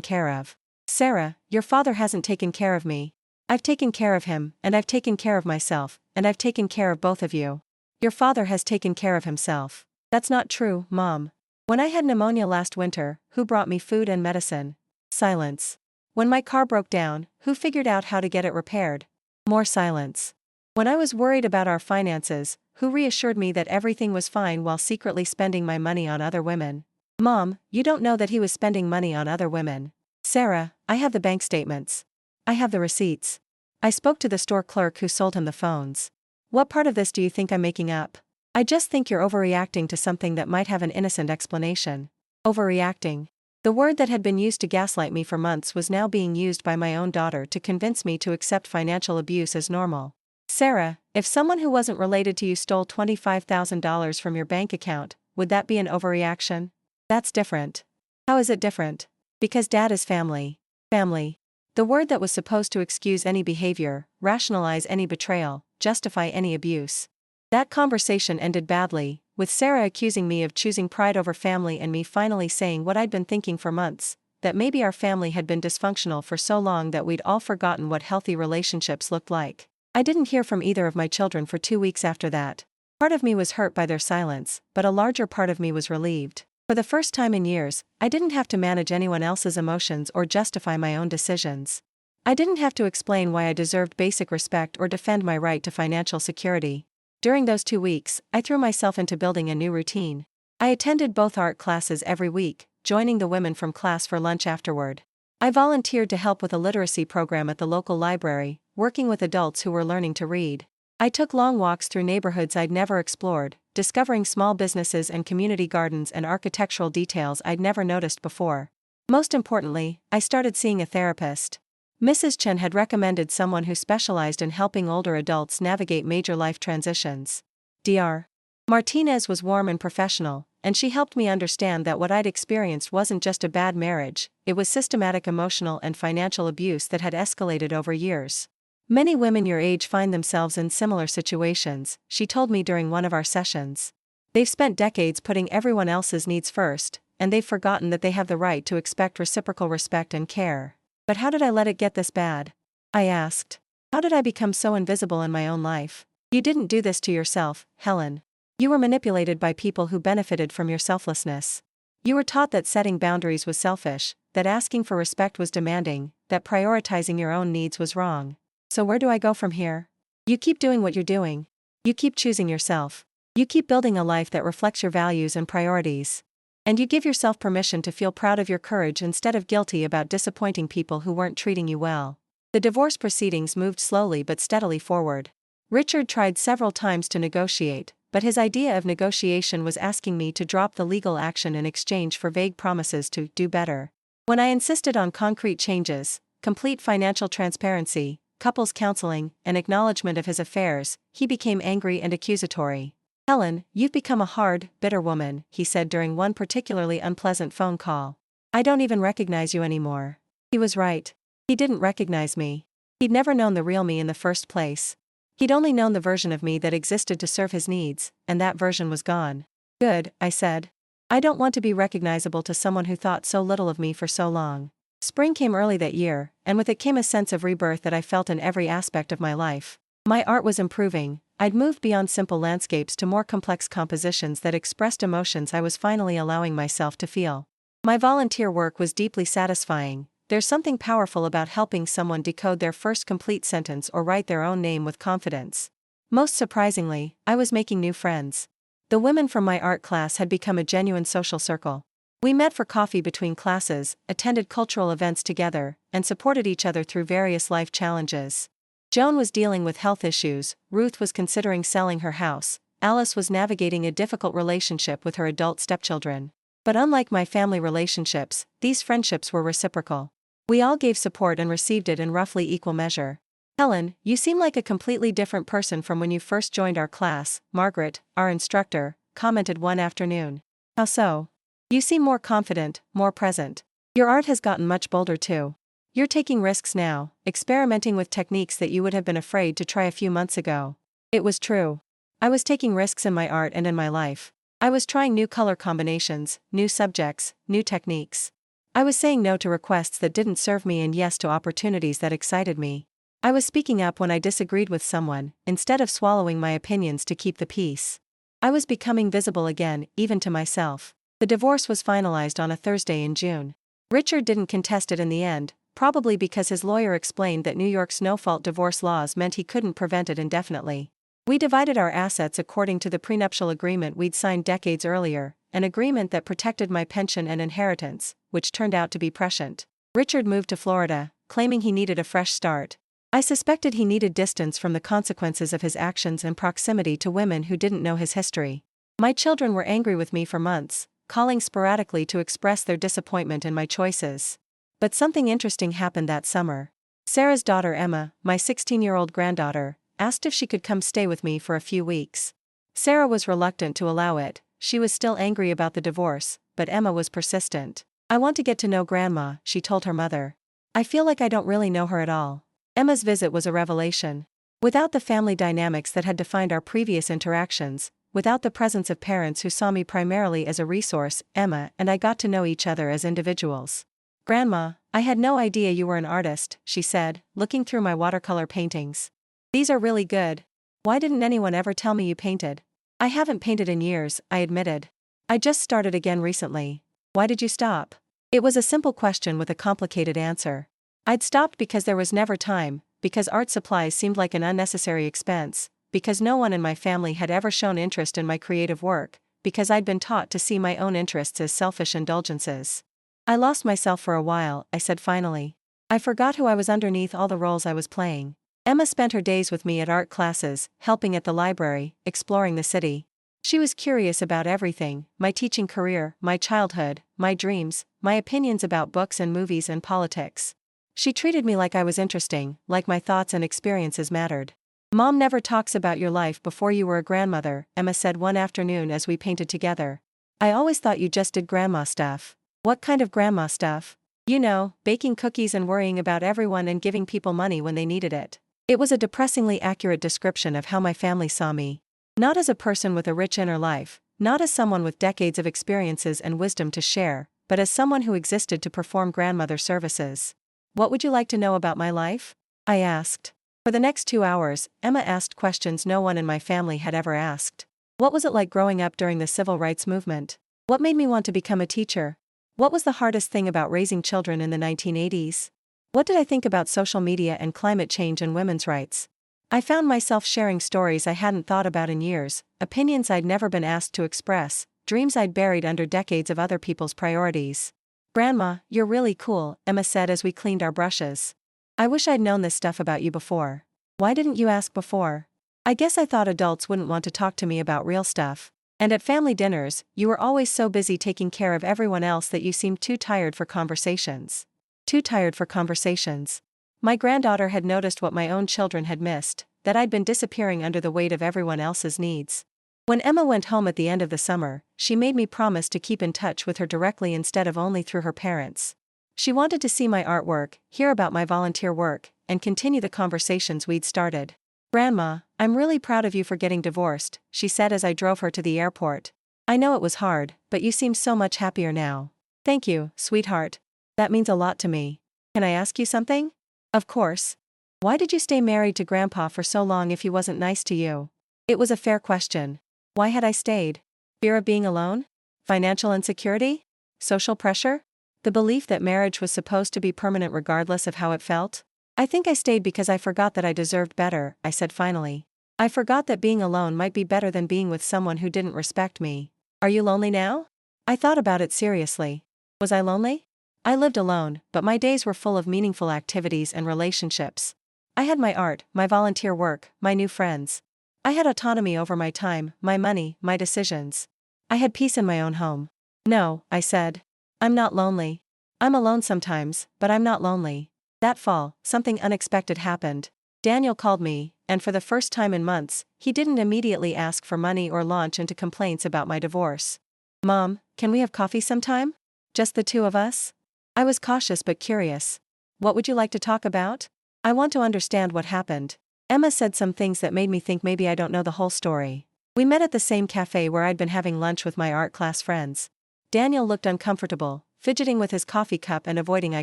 care of. Sarah, your father hasn't taken care of me. I've taken care of him, and I've taken care of myself, and I've taken care of both of you. Your father has taken care of himself. That's not true, Mom. When I had pneumonia last winter, who brought me food and medicine? Silence. When my car broke down, who figured out how to get it repaired? More silence. When I was worried about our finances, who reassured me that everything was fine while secretly spending my money on other women? Mom, you don't know that he was spending money on other women. Sarah, I have the bank statements. I have the receipts. I spoke to the store clerk who sold him the phones. What part of this do you think I'm making up? I just think you're overreacting to something that might have an innocent explanation. Overreacting. The word that had been used to gaslight me for months was now being used by my own daughter to convince me to accept financial abuse as normal. Sarah, if someone who wasn't related to you stole $25,000 from your bank account, would that be an overreaction? That's different. How is it different? Because Dad is family. Family. The word that was supposed to excuse any behavior, rationalize any betrayal, justify any abuse. That conversation ended badly, with Sarah accusing me of choosing pride over family and me finally saying what I'd been thinking for months, that maybe our family had been dysfunctional for so long that we'd all forgotten what healthy relationships looked like. I didn't hear from either of my children for 2 weeks after that. Part of me was hurt by their silence, but a larger part of me was relieved. For the first time in years, I didn't have to manage anyone else's emotions or justify my own decisions. I didn't have to explain why I deserved basic respect or defend my right to financial security. During those 2 weeks, I threw myself into building a new routine. I attended both art classes every week, joining the women from class for lunch afterward. I volunteered to help with a literacy program at the local library, working with adults who were learning to read. I took long walks through neighborhoods I'd never explored, discovering small businesses and community gardens and architectural details I'd never noticed before. Most importantly, I started seeing a therapist. Mrs. Chen had recommended someone who specialized in helping older adults navigate major life transitions. Dr. Martinez was warm and professional, and she helped me understand that what I'd experienced wasn't just a bad marriage, it was systematic emotional and financial abuse that had escalated over years. Many women your age find themselves in similar situations, she told me during one of our sessions. They've spent decades putting everyone else's needs first, and they've forgotten that they have the right to expect reciprocal respect and care. But how did I let it get this bad? I asked. How did I become so invisible in my own life? You didn't do this to yourself, Helen. You were manipulated by people who benefited from your selflessness. You were taught that setting boundaries was selfish, that asking for respect was demanding, that prioritizing your own needs was wrong. So where do I go from here? You keep doing what you're doing. You keep choosing yourself. You keep building a life that reflects your values and priorities. And you give yourself permission to feel proud of your courage instead of guilty about disappointing people who weren't treating you well. The divorce proceedings moved slowly but steadily forward. Richard tried several times to negotiate, but his idea of negotiation was asking me to drop the legal action in exchange for vague promises to do better. When I insisted on concrete changes, complete financial transparency, couples counseling, and acknowledgement of his affairs, he became angry and accusatory. Helen, you've become a hard, bitter woman, he said during one particularly unpleasant phone call. I don't even recognize you anymore. He was right. He didn't recognize me. He'd never known the real me in the first place. He'd only known the version of me that existed to serve his needs, and that version was gone. Good, I said. I don't want to be recognizable to someone who thought so little of me for so long. Spring came early that year, and with it came a sense of rebirth that I felt in every aspect of my life. My art was improving. I'd moved beyond simple landscapes to more complex compositions that expressed emotions I was finally allowing myself to feel. My volunteer work was deeply satisfying. There's something powerful about helping someone decode their first complete sentence or write their own name with confidence. Most surprisingly, I was making new friends. The women from my art class had become a genuine social circle. We met for coffee between classes, attended cultural events together, and supported each other through various life challenges. Joan was dealing with health issues, Ruth was considering selling her house, Alice was navigating a difficult relationship with her adult stepchildren. But unlike my family relationships, these friendships were reciprocal. We all gave support and received it in roughly equal measure. Helen, you seem like a completely different person from when you first joined our class, Margaret, our instructor, commented one afternoon. How so? You seem more confident, more present. Your art has gotten much bolder too. You're taking risks now, experimenting with techniques that you would have been afraid to try a few months ago. It was true. I was taking risks in my art and in my life. I was trying new color combinations, new subjects, new techniques. I was saying no to requests that didn't serve me and yes to opportunities that excited me. I was speaking up when I disagreed with someone, instead of swallowing my opinions to keep the peace. I was becoming visible again, even to myself. The divorce was finalized on a Thursday in June. Richard didn't contest it in the end, probably because his lawyer explained that New York's no-fault divorce laws meant he couldn't prevent it indefinitely. We divided our assets according to the prenuptial agreement we'd signed decades earlier, an agreement that protected my pension and inheritance, which turned out to be prescient. Richard moved to Florida, claiming he needed a fresh start. I suspected he needed distance from the consequences of his actions and proximity to women who didn't know his history. My children were angry with me for months, calling sporadically to express their disappointment in my choices. But something interesting happened that summer. Sarah's daughter Emma, my 16-year-old granddaughter, asked if she could come stay with me for a few weeks. Sarah was reluctant to allow it. She was still angry about the divorce, but Emma was persistent. I want to get to know Grandma, she told her mother. I feel like I don't really know her at all. Emma's visit was a revelation. Without the family dynamics that had defined our previous interactions, without the presence of parents who saw me primarily as a resource, Emma and I got to know each other as individuals. Grandma, I had no idea you were an artist, she said, looking through my watercolor paintings. These are really good. Why didn't anyone ever tell me you painted? I haven't painted in years, I admitted. I just started again recently. Why did you stop? It was a simple question with a complicated answer. I'd stopped because there was never time, because art supplies seemed like an unnecessary expense, because no one in my family had ever shown interest in my creative work, because I'd been taught to see my own interests as selfish indulgences. I lost myself for a while, I said finally. I forgot who I was underneath all the roles I was playing. Emma spent her days with me at art classes, helping at the library, exploring the city. She was curious about everything, my teaching career, my childhood, my dreams, my opinions about books and movies and politics. She treated me like I was interesting, like my thoughts and experiences mattered. Mom never talks about your life before you were a grandmother, Emma said one afternoon as we painted together. I always thought you just did grandma stuff. What kind of grandma stuff? You know, baking cookies and worrying about everyone and giving people money when they needed it. It was a depressingly accurate description of how my family saw me. Not as a person with a rich inner life, not as someone with decades of experiences and wisdom to share, but as someone who existed to perform grandmother services. What would you like to know about my life? I asked. For the next 2 hours, Emma asked questions no one in my family had ever asked. What was it like growing up during the civil rights movement? What made me want to become a teacher? What was the hardest thing about raising children in the 1980s? What did I think about social media and climate change and women's rights? I found myself sharing stories I hadn't thought about in years, opinions I'd never been asked to express, dreams I'd buried under decades of other people's priorities. "Grandma, you're really cool," Emma said as we cleaned our brushes. "I wish I'd known this stuff about you before. Why didn't you ask before?" "I guess I thought adults wouldn't want to talk to me about real stuff. And at family dinners, you were always so busy taking care of everyone else that you seemed too tired for conversations." Too tired for conversations. My granddaughter had noticed what my own children had missed, that I'd been disappearing under the weight of everyone else's needs. When Emma went home at the end of the summer, she made me promise to keep in touch with her directly instead of only through her parents. She wanted to see my artwork, hear about my volunteer work, and continue the conversations we'd started. "Grandma, I'm really proud of you for getting divorced," she said as I drove her to the airport. "I know it was hard, but you seem so much happier now." "Thank you, sweetheart. That means a lot to me. Can I ask you something?" "Of course." "Why did you stay married to Grandpa for so long if he wasn't nice to you?" It was a fair question. Why had I stayed? Fear of being alone? Financial insecurity? Social pressure? The belief that marriage was supposed to be permanent regardless of how it felt? "I think I stayed because I forgot that I deserved better," I said finally. "I forgot that being alone might be better than being with someone who didn't respect me." "Are you lonely now?" I thought about it seriously. Was I lonely? I lived alone, but my days were full of meaningful activities and relationships. I had my art, my volunteer work, my new friends. I had autonomy over my time, my money, my decisions. I had peace in my own home. "No," I said. "I'm not lonely. I'm alone sometimes, but I'm not lonely." That fall, something unexpected happened. Daniel called me, and for the first time in months, he didn't immediately ask for money or launch into complaints about my divorce. "Mom, can we have coffee sometime? Just the two of us?" I was cautious but curious. "What would you like to talk about?" "I want to understand what happened." Emma said some things that made me think maybe I don't know the whole story. We met at the same cafe where I'd been having lunch with my art class friends. Daniel looked uncomfortable, fidgeting with his coffee cup and avoiding eye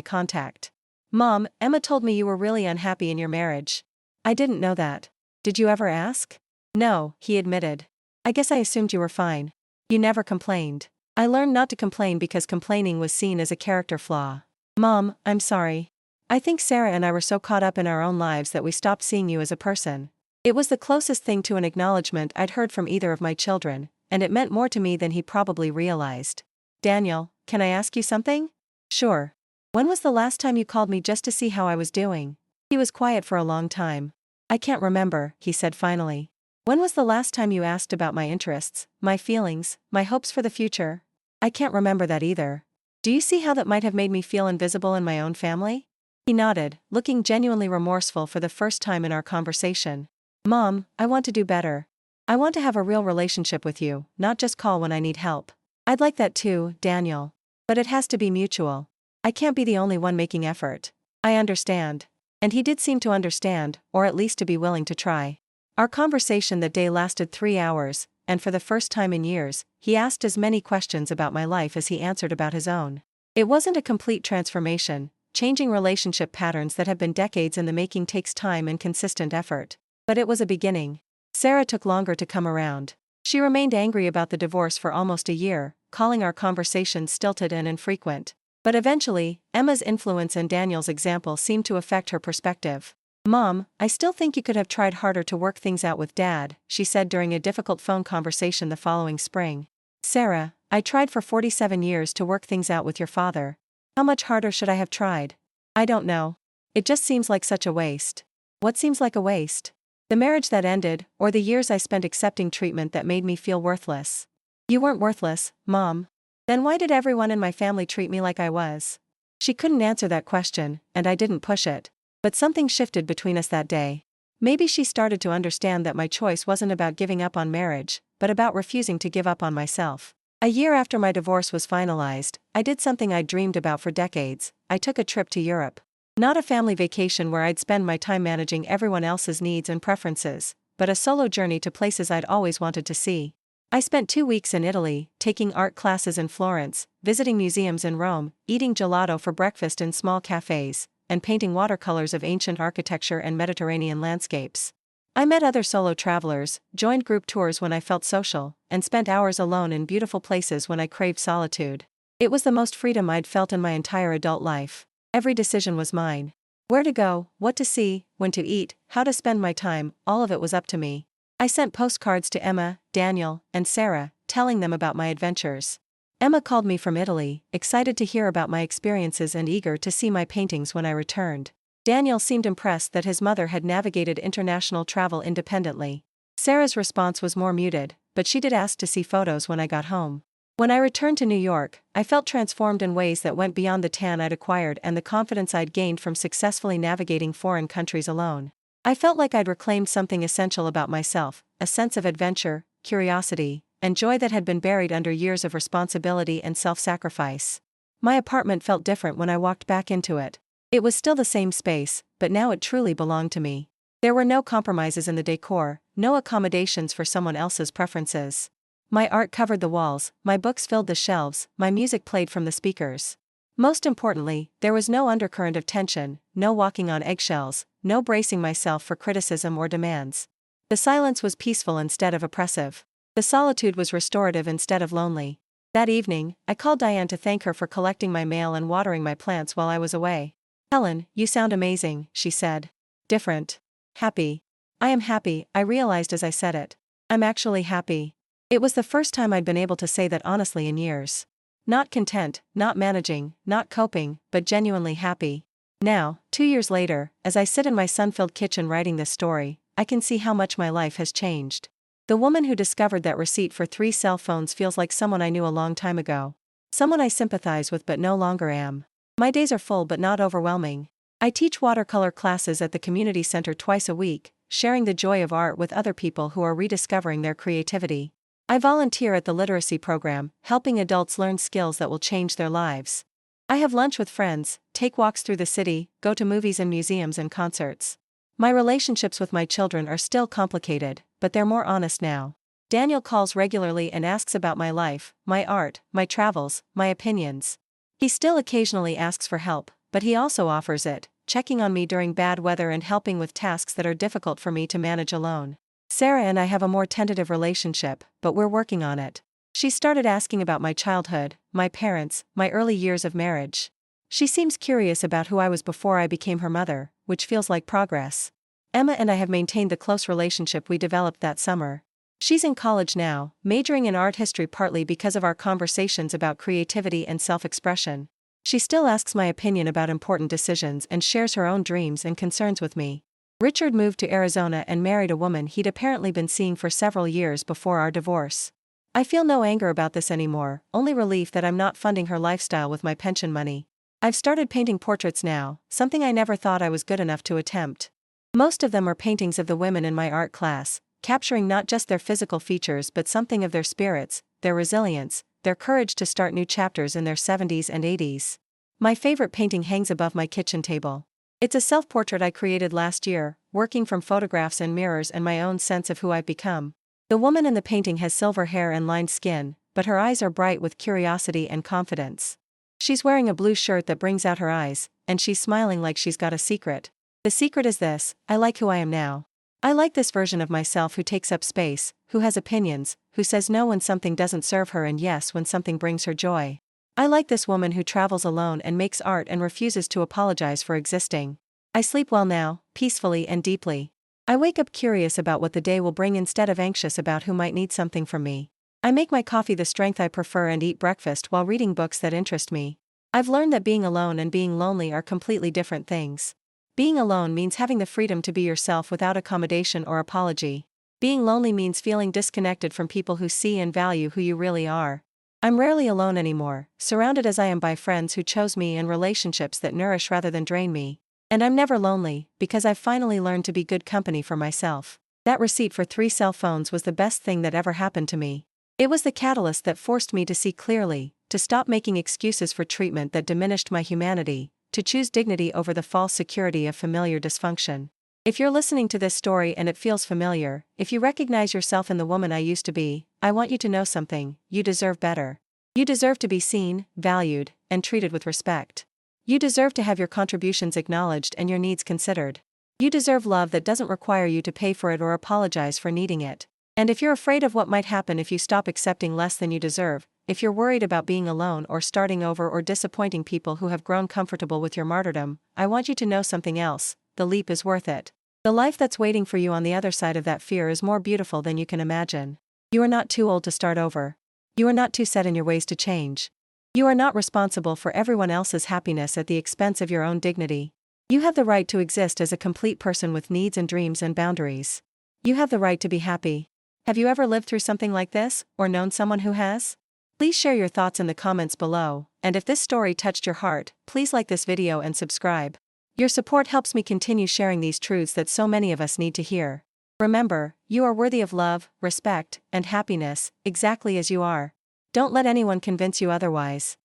contact. "Mom, Emma told me you were really unhappy in your marriage." "I didn't know that. Did you ever ask?" "No," he admitted. "I guess I assumed you were fine. You never complained." I learned not to complain because complaining was seen as a character flaw. "Mom, I'm sorry. I think Sarah and I were so caught up in our own lives that we stopped seeing you as a person." It was the closest thing to an acknowledgement I'd heard from either of my children, and it meant more to me than he probably realized. "Daniel, can I ask you something?" "Sure. When was the last time you called me just to see how I was doing?" He was quiet for a long time. "I can't remember," he said finally. "When was the last time you asked about my interests, my feelings, my hopes for the future?" "I can't remember that either." "Do you see how that might have made me feel invisible in my own family?" He nodded, looking genuinely remorseful for the first time in our conversation. "Mom, I want to do better. I want to have a real relationship with you, not just call when I need help." "I'd like that too, Daniel. But it has to be mutual. I can't be the only one making effort." "I understand." And he did seem to understand, or at least to be willing to try. Our conversation that day lasted 3 hours, and for the first time in years, he asked as many questions about my life as he answered about his own. It wasn't a complete transformation. Changing relationship patterns that have been decades in the making takes time and consistent effort. But it was a beginning. Sarah took longer to come around. She remained angry about the divorce for almost a year, calling our conversations stilted and infrequent. But eventually, Emma's influence and Daniel's example seemed to affect her perspective. "Mom, I still think you could have tried harder to work things out with Dad," she said during a difficult phone conversation the following spring. "Sarah, I tried for 47 years to work things out with your father. How much harder should I have tried?" "I don't know. It just seems like such a waste." "What seems like a waste?" "The marriage that ended, or the years I spent accepting treatment that made me feel worthless." "You weren't worthless, Mom. Then why did everyone in my family treat me like I was?" She couldn't answer that question, and I didn't push it. But something shifted between us that day. Maybe she started to understand that my choice wasn't about giving up on marriage, but about refusing to give up on myself. A year after my divorce was finalized, I did something I'd dreamed about for decades. I took a trip to Europe. Not a family vacation where I'd spend my time managing everyone else's needs and preferences, but a solo journey to places I'd always wanted to see. I spent 2 weeks in Italy, taking art classes in Florence, visiting museums in Rome, eating gelato for breakfast in small cafes, and painting watercolors of ancient architecture and Mediterranean landscapes. I met other solo travelers, joined group tours when I felt social, and spent hours alone in beautiful places when I craved solitude. It was the most freedom I'd felt in my entire adult life. Every decision was mine. Where to go, what to see, when to eat, how to spend my time, all of it was up to me. I sent postcards to Emma, Daniel, and Sarah, telling them about my adventures. Emma called me from Italy, excited to hear about my experiences and eager to see my paintings when I returned. Daniel seemed impressed that his mother had navigated international travel independently. Sarah's response was more muted, but she did ask to see photos when I got home. When I returned to New York, I felt transformed in ways that went beyond the tan I'd acquired and the confidence I'd gained from successfully navigating foreign countries alone. I felt like I'd reclaimed something essential about myself, a sense of adventure, curiosity, and joy that had been buried under years of responsibility and self-sacrifice. My apartment felt different when I walked back into it. It was still the same space, but now it truly belonged to me. There were no compromises in the decor, no accommodations for someone else's preferences. My art covered the walls, my books filled the shelves, my music played from the speakers. Most importantly, there was no undercurrent of tension, no walking on eggshells, no bracing myself for criticism or demands. The silence was peaceful instead of oppressive. The solitude was restorative instead of lonely. That evening, I called Diane to thank her for collecting my mail and watering my plants while I was away. "Helen, you sound amazing," she said. "Different. Happy." "I am happy," I realized as I said it. "I'm actually happy." It was the first time I'd been able to say that honestly in years. Not content, not managing, not coping, but genuinely happy. Now, 2 years later, as I sit in my sun-filled kitchen writing this story, I can see how much my life has changed. The woman who discovered that receipt for 3 cell phones feels like someone I knew a long time ago. Someone I sympathize with but no longer am. My days are full but not overwhelming. I teach watercolor classes at the community center twice a week, sharing the joy of art with other people who are rediscovering their creativity. I volunteer at the literacy program, helping adults learn skills that will change their lives. I have lunch with friends, take walks through the city, go to movies and museums and concerts. My relationships with my children are still complicated, but they're more honest now. Daniel calls regularly and asks about my life, my art, my travels, my opinions. He still occasionally asks for help, but he also offers it, checking on me during bad weather and helping with tasks that are difficult for me to manage alone. Sarah and I have a more tentative relationship, but we're working on it. She started asking about my childhood, my parents, my early years of marriage. She seems curious about who I was before I became her mother, which feels like progress. Emma and I have maintained the close relationship we developed that summer. She's in college now, majoring in art history partly because of our conversations about creativity and self-expression. She still asks my opinion about important decisions and shares her own dreams and concerns with me. Richard moved to Arizona and married a woman he'd apparently been seeing for several years before our divorce. I feel no anger about this anymore, only relief that I'm not funding her lifestyle with my pension money. I've started painting portraits now, something I never thought I was good enough to attempt. Most of them are paintings of the women in my art class, capturing not just their physical features but something of their spirits, their resilience, their courage to start new chapters in their 70s and 80s. My favorite painting hangs above my kitchen table. It's a self-portrait I created last year, working from photographs and mirrors and my own sense of who I've become. The woman in the painting has silver hair and lined skin, but her eyes are bright with curiosity and confidence. She's wearing a blue shirt that brings out her eyes, and she's smiling like she's got a secret. The secret is this: I like who I am now. I like this version of myself who takes up space, who has opinions, who says no when something doesn't serve her and yes when something brings her joy. I like this woman who travels alone and makes art and refuses to apologize for existing. I sleep well now, peacefully and deeply. I wake up curious about what the day will bring instead of anxious about who might need something from me. I make my coffee the strength I prefer and eat breakfast while reading books that interest me. I've learned that being alone and being lonely are completely different things. Being alone means having the freedom to be yourself without accommodation or apology. Being lonely means feeling disconnected from people who see and value who you really are. I'm rarely alone anymore, surrounded as I am by friends who chose me and relationships that nourish rather than drain me. And I'm never lonely, because I've finally learned to be good company for myself. That receipt for 3 cell phones was the best thing that ever happened to me. It was the catalyst that forced me to see clearly, to stop making excuses for treatment that diminished my humanity, to choose dignity over the false security of familiar dysfunction. If you're listening to this story and it feels familiar, if you recognize yourself in the woman I used to be, I want you to know something: you deserve better. You deserve to be seen, valued, and treated with respect. You deserve to have your contributions acknowledged and your needs considered. You deserve love that doesn't require you to pay for it or apologize for needing it. And if you're afraid of what might happen if you stop accepting less than you deserve, if you're worried about being alone or starting over or disappointing people who have grown comfortable with your martyrdom, I want you to know something else: the leap is worth it. The life that's waiting for you on the other side of that fear is more beautiful than you can imagine. You are not too old to start over. You are not too set in your ways to change. You are not responsible for everyone else's happiness at the expense of your own dignity. You have the right to exist as a complete person with needs and dreams and boundaries. You have the right to be happy. Have you ever lived through something like this, or known someone who has? Please share your thoughts in the comments below, and if this story touched your heart, please like this video and subscribe. Your support helps me continue sharing these truths that so many of us need to hear. Remember, you are worthy of love, respect, and happiness, exactly as you are. Don't let anyone convince you otherwise.